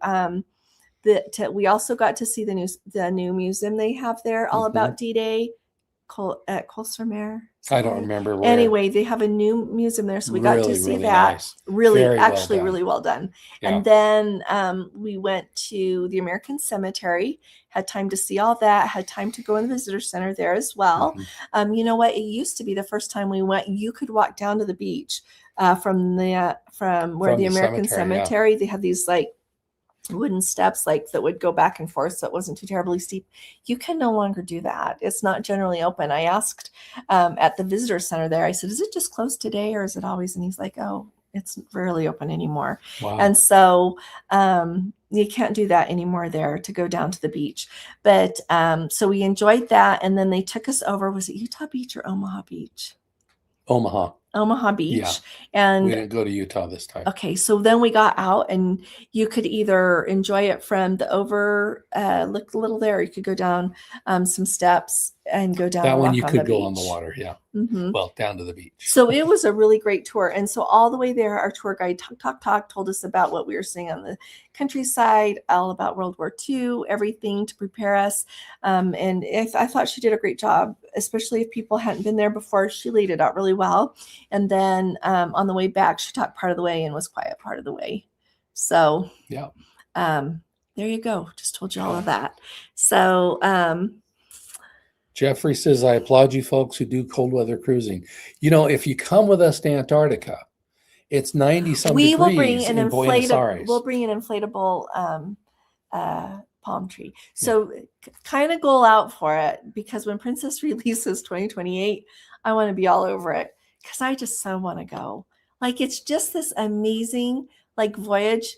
we also got to see the new museum they have there, all about D-Day at Colsmer. I don't remember where. Anyway, they have a new museum there, so we got to see really that. Nice. Really well done. Yeah. And then we went to the American Cemetery, had time to see all that, had time to go in the visitor center there as well. You know what? It used to be the first time we went, you could walk down to the beach from the American Cemetery. They had these like wooden steps like that would go back and forth, so it wasn't too terribly steep. You can no longer do that. It's not generally open. I asked at the visitor center there, I said, is it just closed today or is it always? And he's like, oh, it's rarely open anymore. Wow. And so you can't do that anymore there to go down to the beach. But so we enjoyed that. And then they took us over, was it Utah Beach or Omaha Beach? Omaha Beach. Yeah. And We didn't go to Utah this time. okay, so then we got out, and you could either enjoy it from the look a little there, or you could go down some steps and go down That and one walk you on could the go on the beach. water, yeah. Mhm. Well, down to the beach. So it was a really great tour. And so all the way there, our tour guide told us about what we were seeing on the countryside, all about World War II, everything to prepare us. And I thought she did a great job, especially if people hadn't been there before. She laid it out really well. And then on the way back, she talked part of the way and was quiet part of the way. So yeah, there you go. Just told you all of that. So Jeffrey says, I applaud you folks who do cold weather cruising. You know, if you come with us to Antarctica, it's 90-some we degrees will bring in Buenos Aires. We'll bring an inflatable palm tree. So kind of go out for it, because when Princess releases 2028, I want to be all over it, because I just so want to go. Like, it's just this amazing like voyage.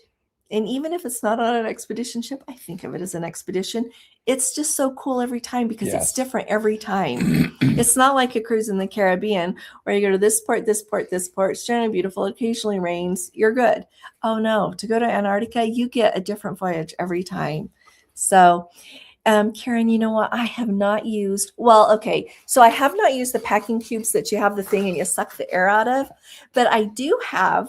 And even if it's not on an expedition ship, I think of it as an expedition. It's just so cool every time, because it's different every time. It's not like a cruise in the Caribbean where you go to this port, this port, this port. It's generally beautiful. Occasionally rains. You're good. Oh no, to go to Antarctica, you get a different voyage every time. So Karen, you know what? I have not used, so I have not used the packing cubes that you have the thing and you suck the air out of, but I do have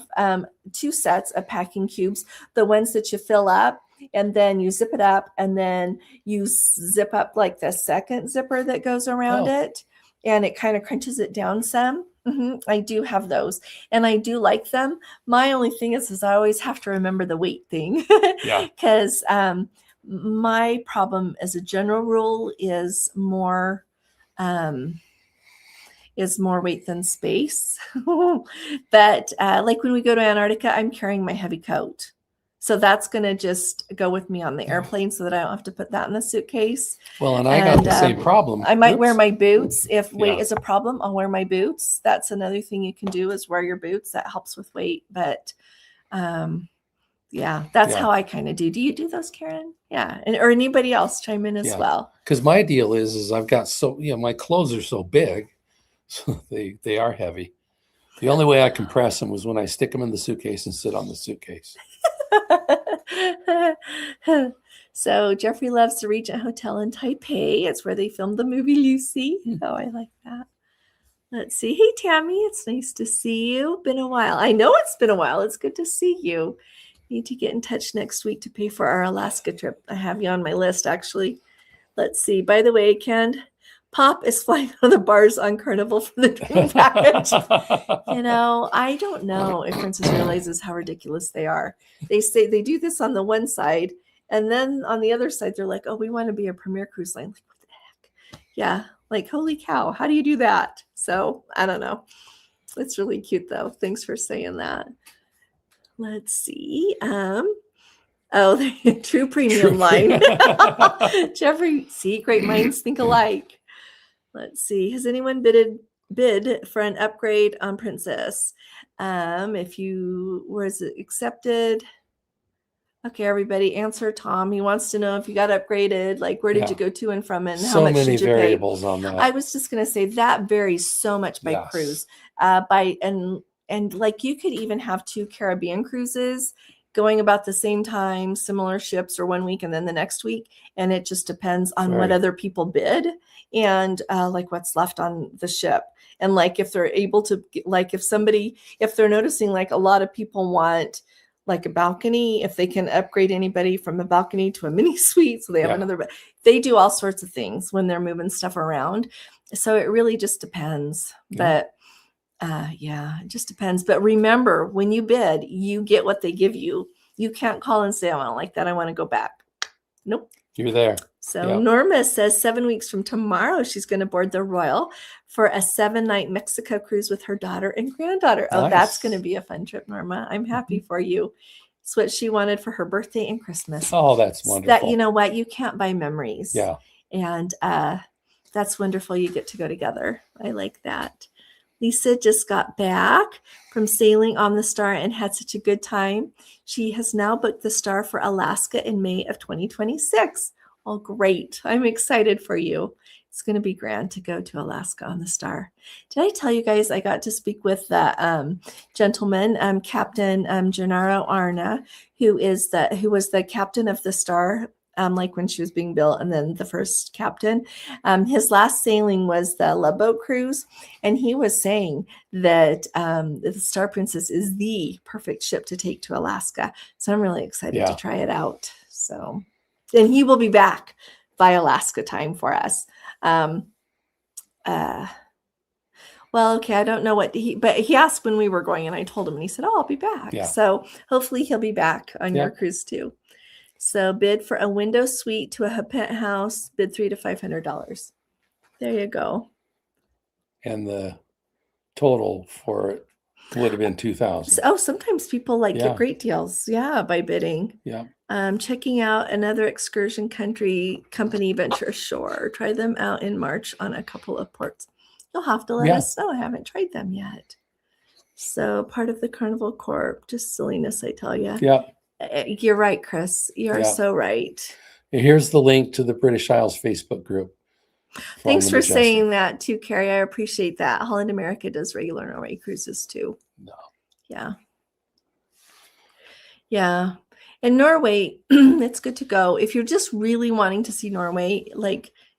2 sets of packing cubes, the ones that you fill up and then you zip it up, and then you zip up like the second zipper that goes around it, and it kind of crunches it down some. I do have those, and I do like them. My only thing is I always have to remember the weight thing, because my problem as a general rule is more weight than space. But like when we go to Antarctica, I'm carrying my heavy coat. So that's going to just go with me on the airplane so that I don't have to put that in the suitcase. Well, and I got the same problem. I might wear my boots. If weight is a problem, I'll wear my boots. That's another thing you can do, is wear your boots. That helps with weight. But that's how I kind of do. Do you do those, Karen? Yeah. Or anybody else chime in as well? Because my deal is I've got my clothes are so big, so they are heavy. The only way I compress them was when I stick them in the suitcase and sit on the suitcase. So Jeffrey loves the Regent Hotel in Taipei. It's where they filmed the movie Lucy. Oh, I like that. Let's see. Hey, Tammy, it's nice to see you. Been a while. I know it's been a while. It's good to see you. Need to get in touch next week to pay for our Alaska trip. I have you on my list, actually. Let's see. By the way, Ken, Pop is flying on the bars on Carnival for the dream package. I don't know if Princess realizes how ridiculous they are. They say they do this on the one side, and then on the other side, they're like, oh, we want to be a premier cruise line. Like, what the heck? Yeah. Like, holy cow. How do you do that? So I don't know. It's really cute, though. Thanks for saying that. Let's see. The True Premium line. Jeffrey, see, great minds think alike. Let's see. Has anyone bid for an upgrade on Princess? If you was it accepted? Okay, everybody, answer Tom. He wants to know if you got upgraded. Like, where did you go to and from, and how much did you pay? So many variables on that. I was just going to say that varies so much by cruise. And like, you could even have 2 Caribbean cruises going about the same time, similar ships, or one week and then the next week. And it just depends on what other people bid and like what's left on the ship. And like, if they're able to, like, if they're noticing like a lot of people want like a balcony, if they can upgrade anybody from a balcony to a mini suite, so they have another, they do all sorts of things when they're moving stuff around. So it really just depends. But it just depends. But remember, when you bid, you get what they give you. You can't call and say, I don't like that, I want to go back. Nope. You're there. So Norma says 7 weeks from tomorrow, she's going to board the Royal for a 7-night Mexico cruise with her daughter and granddaughter. Nice. Oh, that's going to be a fun trip, Norma. I'm happy for you. It's what she wanted for her birthday and Christmas. Oh, that's wonderful. That, you know what? You can't buy memories. Yeah. And that's wonderful. You get to go together. I like that. Lisa just got back from sailing on the Star and had such a good time. She has now booked the Star for Alaska in May of 2026. Oh, great. I'm excited for you. It's going to be grand to go to Alaska on the Star. Did I tell you guys I got to speak with the gentleman, Captain Gennaro Arna, who was the captain of the Star, like when she was being built, and then the first captain. His last sailing was the Love Boat cruise, and he was saying that the Star Princess is the perfect ship to take to Alaska. So I'm really excited to try it out. So, and he will be back by Alaska time for us. Well, okay, I don't know but he asked when we were going, and I told him, and he said, "Oh, I'll be back." Yeah. So hopefully he'll be back on your cruise too. So bid for a window suite to a penthouse, bid $300 to $500. There you go. And the total for it would have been $2,000. Oh, sometimes people get great deals, by bidding. Yeah. Checking out another excursion company, Venture Shore. Try them out in March on a couple of ports. You'll have to let us know. I haven't tried them yet. So part of the Carnival Corp. Just silliness, I tell you. Yeah. You're right, Chris. You're so right. Here's the link to the British Isles Facebook group. Thanks for saying that too, Carrie. I appreciate that. Holland America does regular Norway cruises too. No. Yeah. Yeah. In Norway, it's good to go. If you're just really wanting to see Norway,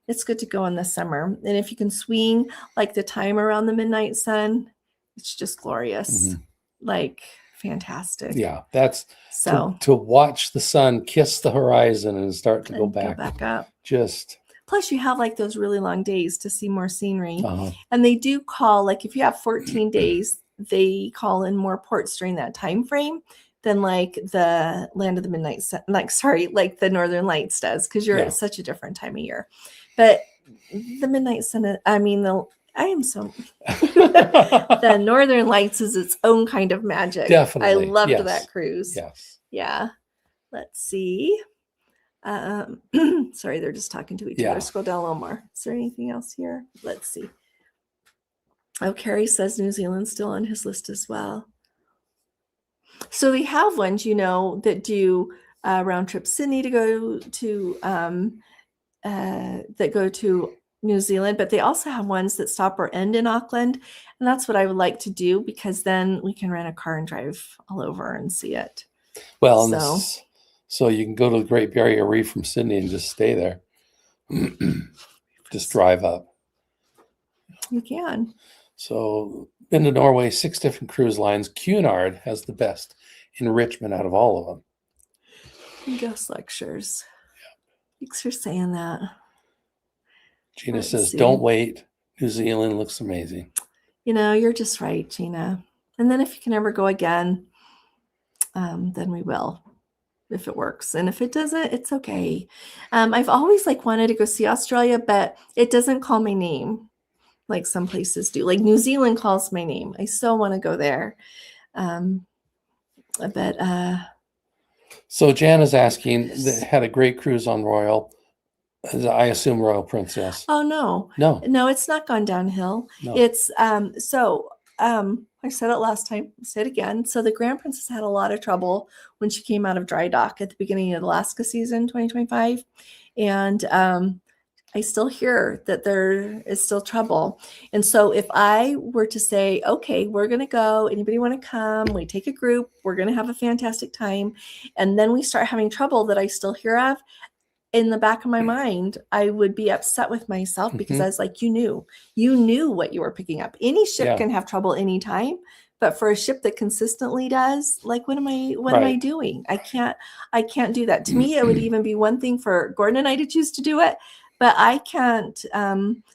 it's good to go in the summer. And if you can swing the time around the midnight sun, it's just glorious. Mm-hmm. Fantastic. Yeah. That's so to watch the sun kiss the horizon and start to go back up. Plus you have those really long days to see more scenery. And they do call, if you have 14 days, they call in more ports during that time frame than the land of the midnight sun, the Northern Lights does, because you're at such a different time of year. But the midnight sun, the Northern Lights is its own kind of magic. Definitely. I loved that cruise. Yes. Yeah. Let's see. Sorry, they're just talking to each other. Scroll down a little more. Is there anything else here? Let's see. Oh, Carrie says New Zealand's still on his list as well. So they have ones, that do round trip Sydney to go to that go to New Zealand, but they also have ones that stop or end in Auckland. And that's what I would like to do, because then we can rent a car and drive all over and see it. Well, so you can go to the Great Barrier Reef from Sydney and just stay there. Just drive up. You can. So been to Norway, 6 different cruise lines. Cunard has the best enrichment out of all of them. Ghost lectures. Thanks for saying that. Gina says, don't wait. New Zealand looks amazing. You're just right, Gina. And then if you can ever go again, then we will, if it works. And if it doesn't, it's okay. I've always wanted to go see Australia, but it doesn't call my name like some places do. New Zealand calls my name. I still want to go there. So Jan is asking, had a great cruise on Royal. I assume Royal Princess. Oh, no, it's not gone downhill. No. It's I said it last time, I'll say it again. So the Grand Princess had a lot of trouble when she came out of dry dock at the beginning of the Alaska season 2025. And I still hear that there is still trouble. And so if I were to say, okay, we're going to go, anybody want to come? We take a group, we're going to have a fantastic time. And then we start having trouble that I still hear of, in the back of my mind, I would be upset with myself, because I was like, you knew what you were picking up. Any ship can have trouble anytime, but for a ship that consistently does, what am I doing? I can't do that. To me, it would even be one thing for Gordon and I to choose to do it, but I can't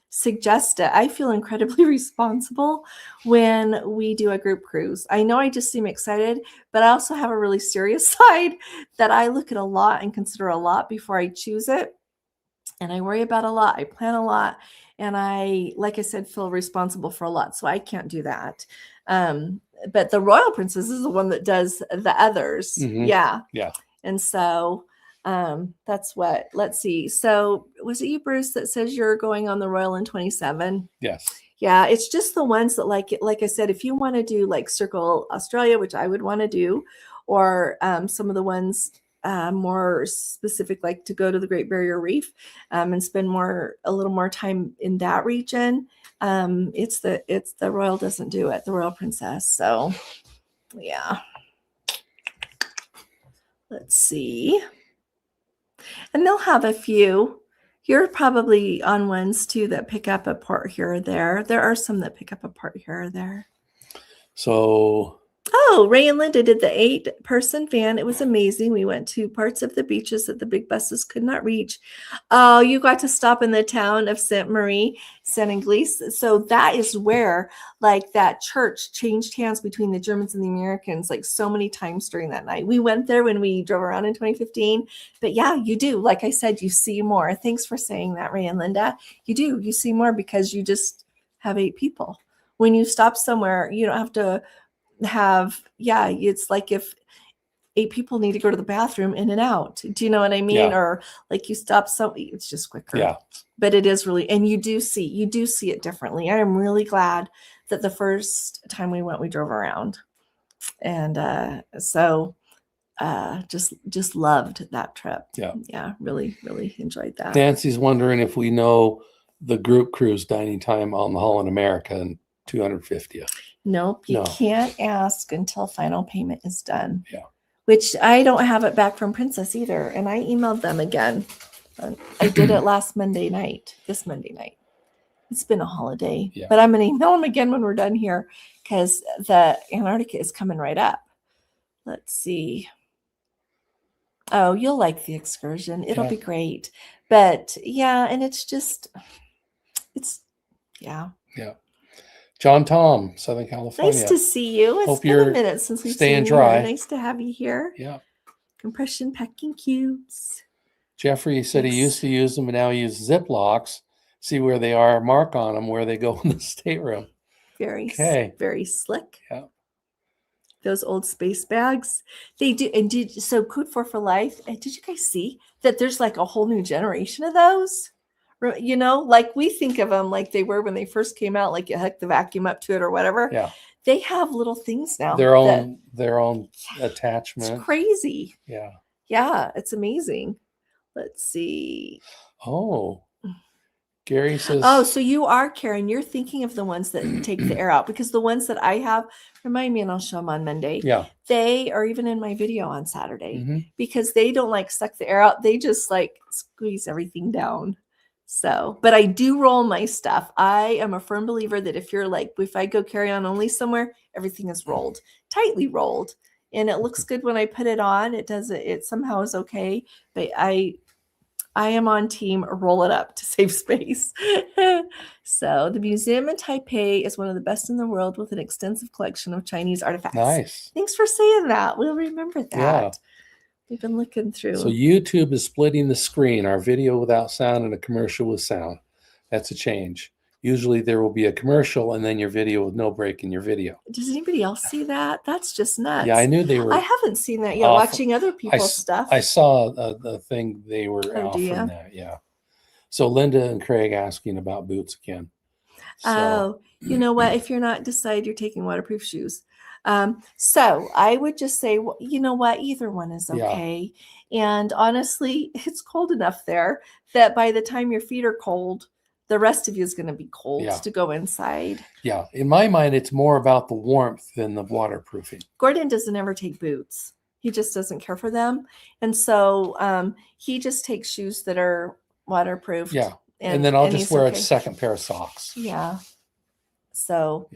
suggest it. I feel incredibly responsible when we do a group cruise. I know I just seem excited, but I also have a really serious side that I look at a lot and consider a lot before I choose it. And I worry about a lot. I plan a lot. And I, like I said, feel responsible for a lot. So I can't do that. But the Royal Princess is the one that does the others. Yeah. And so that's what, let's see. So was it you, Bruce, that says you're going on the Royal in 27? Yes. Yeah. It's just the ones that like I said, if you want to do Circle Australia, which I would want to do, or some of the ones more specific, like to go to the Great Barrier Reef and spend a little more time in that region, it's the Royal doesn't do it, the Royal Princess. So yeah, let's see. And they'll have a few. You're probably on ones too that pick up a part here or there. There are some that pick up a part here or there. So, oh, Ray and Linda did the 8-person van. It was amazing. We went to parts of the beaches that the big buses could not reach. Oh, you got to stop in the town of Sainte Marie, Saint Anglais. So that is where like that church changed hands between the Germans and the Americans like so many times during that night. We went there when we drove around in 2015. But yeah, you do. Like I said, you see more. Thanks for saying that, Ray and Linda. You do. You see more because you just have 8 people. When you stop somewhere, you don't have to have, it's like if 8 people need to go to the bathroom in and out. Do you know what I mean? Yeah. Or like you stop, so it's just quicker. Yeah. But it is really, and you do see it differently. I am really glad that the first time we went, we drove around. And so just loved that trip. Yeah. Yeah. Really, really enjoyed that. Nancy's wondering if we know the group cruise dining time on the Holland America and 250th. Nope, you can't ask until final payment is done. Yeah. Which I don't have it back from Princess either. And I emailed them again. I did it this Monday night. It's been a holiday. Yeah. But I'm going to email them again when we're done here because the Antarctica is coming right up. Let's see. Oh, you'll like the excursion. It'll be great. But yeah, and it's yeah. John Tom, Southern California. Nice to see you. It's been a minute since we've seen you. Dry. Nice to have you here. Yeah. Compression packing cubes. Jeffrey said he used to use them and now he uses Ziplocs. See where they are, mark on them where they go in the stateroom. Very slick. Yeah. Those old space bags. They do. And so Code for Life. And did you guys see that there's like a whole new generation of those? You know, like we think of them like they were when they first came out, like you hook the vacuum up to it or whatever. Yeah. They have little things now. Their own attachment. It's crazy. Yeah. Yeah, it's amazing. Let's see. Oh. Gary says. Oh, so you are, Karen, you're thinking of the ones that take the air out because the ones that I have, remind me and I'll show them on Monday. Yeah. They are even in my video on Saturday because they don't like suck the air out. They just like squeeze everything down. So, but I do roll my stuff. I am a firm believer that if I go carry on only somewhere, everything is rolled, tightly rolled. And it looks good when I put it on. It somehow is okay. But I am on team roll it up to save space. So the museum in Taipei is one of the best in the world with an extensive collection of Chinese artifacts. Nice. Thanks for saying that. We'll remember that. Yeah. We've been looking through. So YouTube is splitting the screen, our video without sound and a commercial with sound. That's a change. Usually there will be a commercial and then your video with no break in your video. Does anybody else see that? That's just nuts. Yeah, I knew they were. I haven't seen that yet. Watching other people's stuff. I saw the thing they were offering that. Yeah. So Linda and Craig asking about boots again. So. You know what? If you're not decide you're taking waterproof shoes. So I would just say, well, you know what? Either one is okay. Yeah. And honestly, it's cold enough there that by the time your feet are cold, the rest of you is going to be cold to go inside. Yeah. In my mind, it's more about the warmth than the waterproofing. Gordon doesn't ever take boots. He just doesn't care for them. And so he just takes shoes that are waterproof. Yeah. And then I'll just wear a second pair of socks. Yeah. So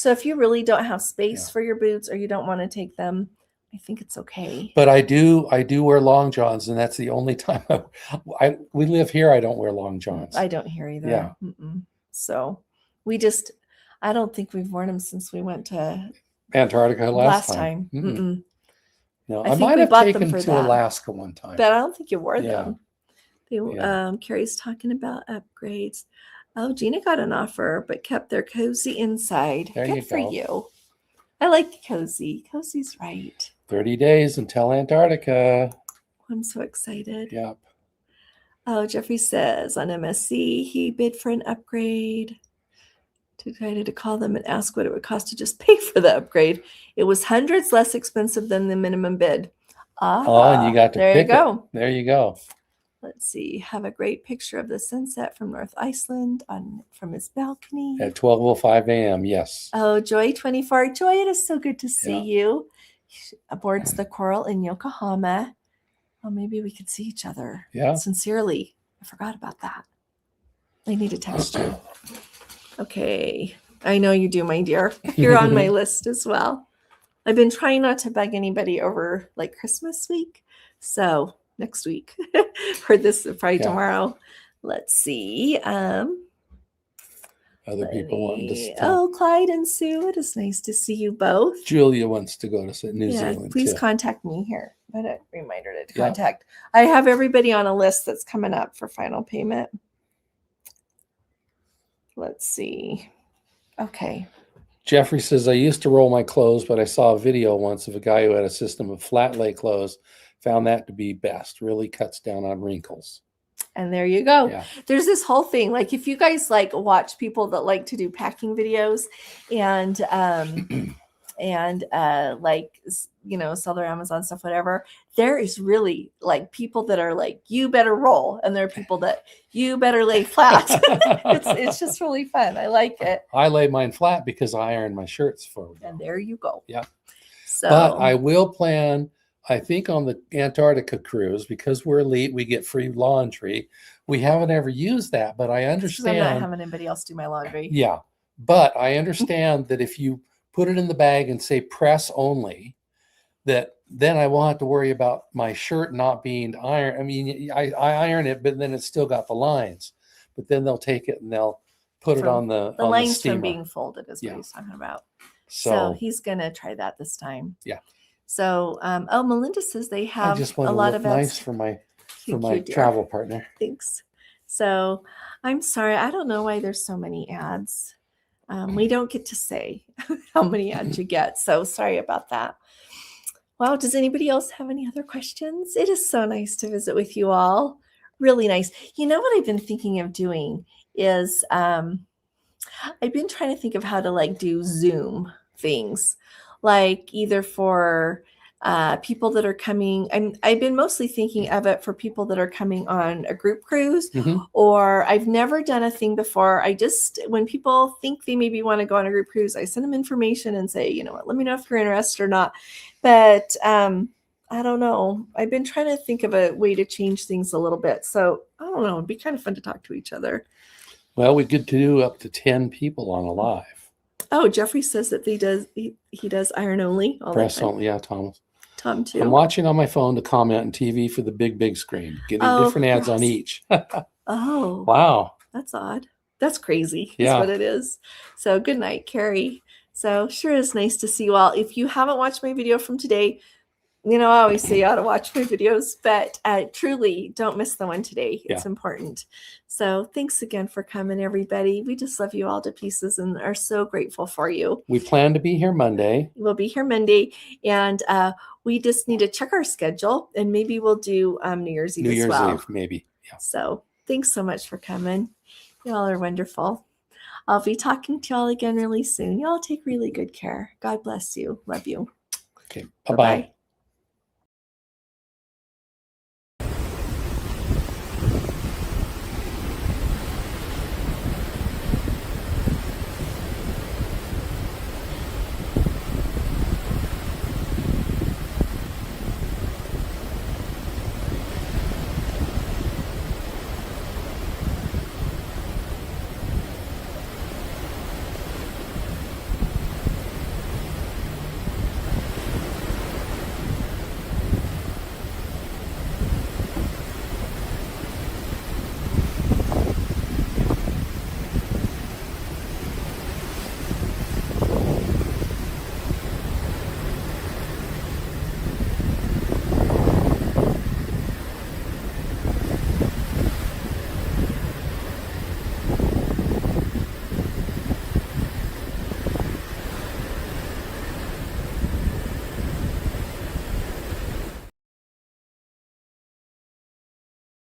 if you really don't have space for your boots or you don't want to take them, I think it's okay. But I do wear long johns, and that's the only time we live here. I don't wear long johns. I don't here either. Yeah. So I don't think we've worn them since we went to Antarctica last time. No, I might have taken them to Alaska one time, but I don't think you wore them. Carrie's talking about upgrades. Oh, Gina got an offer, but kept their cozy inside. Good for you. I like cozy. Cozy's right. 30 days until Antarctica. I'm so excited. Yep. Oh, Jeffrey says on MSC, he bid for an upgrade. Decided to call them and ask what it would cost to just pay for the upgrade. It was hundreds less expensive than the minimum bid. Oh, and you got to there pick you go. it. There you go. Let's see. Have a great picture of the sunset from North Iceland from his balcony. At 12:05 a.m. Yes. Oh, Joy 24. Joy, it is so good to see you. Aboards the Coral in Yokohama. Oh, maybe we could see each other. Yeah. Sincerely. I forgot about that. I need to text you. Okay. I know you do, my dear. You're on my list as well. I've been trying not to bug anybody over like Christmas week. So next week or this probably tomorrow. Let's see. Other people wanting to stop. Oh, Clyde and Sue, it is nice to see you both. Julia wants to go to New Zealand. Please contact me here. But a reminder to contact. I have everybody on a list that's coming up for final payment. Let's see. Okay. Jeffrey says, I used to roll my clothes, but I saw a video once of a guy who had a system of flat lay clothes. Found that to be best. Really cuts down on wrinkles. And there you go. Yeah. There's this whole thing. Like if you guys like watch people that like to do packing videos and like, you know, sell their Amazon stuff, whatever, there is really like people that are like, you better roll. And there are people that you better lay flat. It's just really fun. I like it. I lay mine flat because I iron my shirts for them. And there you go. Yeah. So, but I will plan, I think on the Antarctica cruise, because we're elite, we get free laundry. We haven't ever used that, but I understand. I'm not having anybody else do my laundry. Yeah. But I understand that if you put it in the bag and say press only, that then I won't have to worry about my shirt not being ironed. I mean, I iron it, but then it's still got the lines. But then they'll take it and they'll put it on the lines steamer. from being folded is what he's talking about. So So he's gonna try that this time. Yeah. So Melinda says they I have just a want to lot look of nice for my Cute, dear. travel partner. Thanks. So I'm sorry, I don't know why there's so many ads. We don't get to say how many ads you get, so sorry about that. Wow, does anybody else have any other questions? It is so nice to visit with you all. Really nice. You know what I've been thinking of doing is I've been trying to think of how to like do Zoom things, like either for people that are coming. I've been mostly thinking of it for people that are coming on a group cruise, or I've never done a thing before. I just, when people think they maybe want to go on a group cruise, I send them information and say, you know what, let me know if you're interested or not. But I don't know. I've been trying to think of a way to change things a little bit. So I don't know. It'd be kind of fun to talk to each other. Well, we could do up to 10 people on a live. Oh, Jeffrey says that he does iron only. Press only, yeah, Thomas. Tom too. I'm watching on my phone to comment on TV for the big screen. Getting different ads on each. Oh. Wow. That's odd. That's crazy. Yeah. That's what it is. So good night, Carrie. So sure is nice to see you all. If you haven't watched my video from today, you know, I always say you ought to watch my videos, but truly don't miss the one today. It's important. So thanks again for coming, everybody. We just love you all to pieces and are so grateful for you. We plan to be here Monday. We'll be here Monday, and we just need to check our schedule, and maybe we'll do New Year's Eve as well. New Year's Eve, maybe. Yeah. So thanks so much for coming. Y'all are wonderful. I'll be talking to y'all again really soon. Y'all take really good care. God bless you. Love you. Okay. Bye-bye.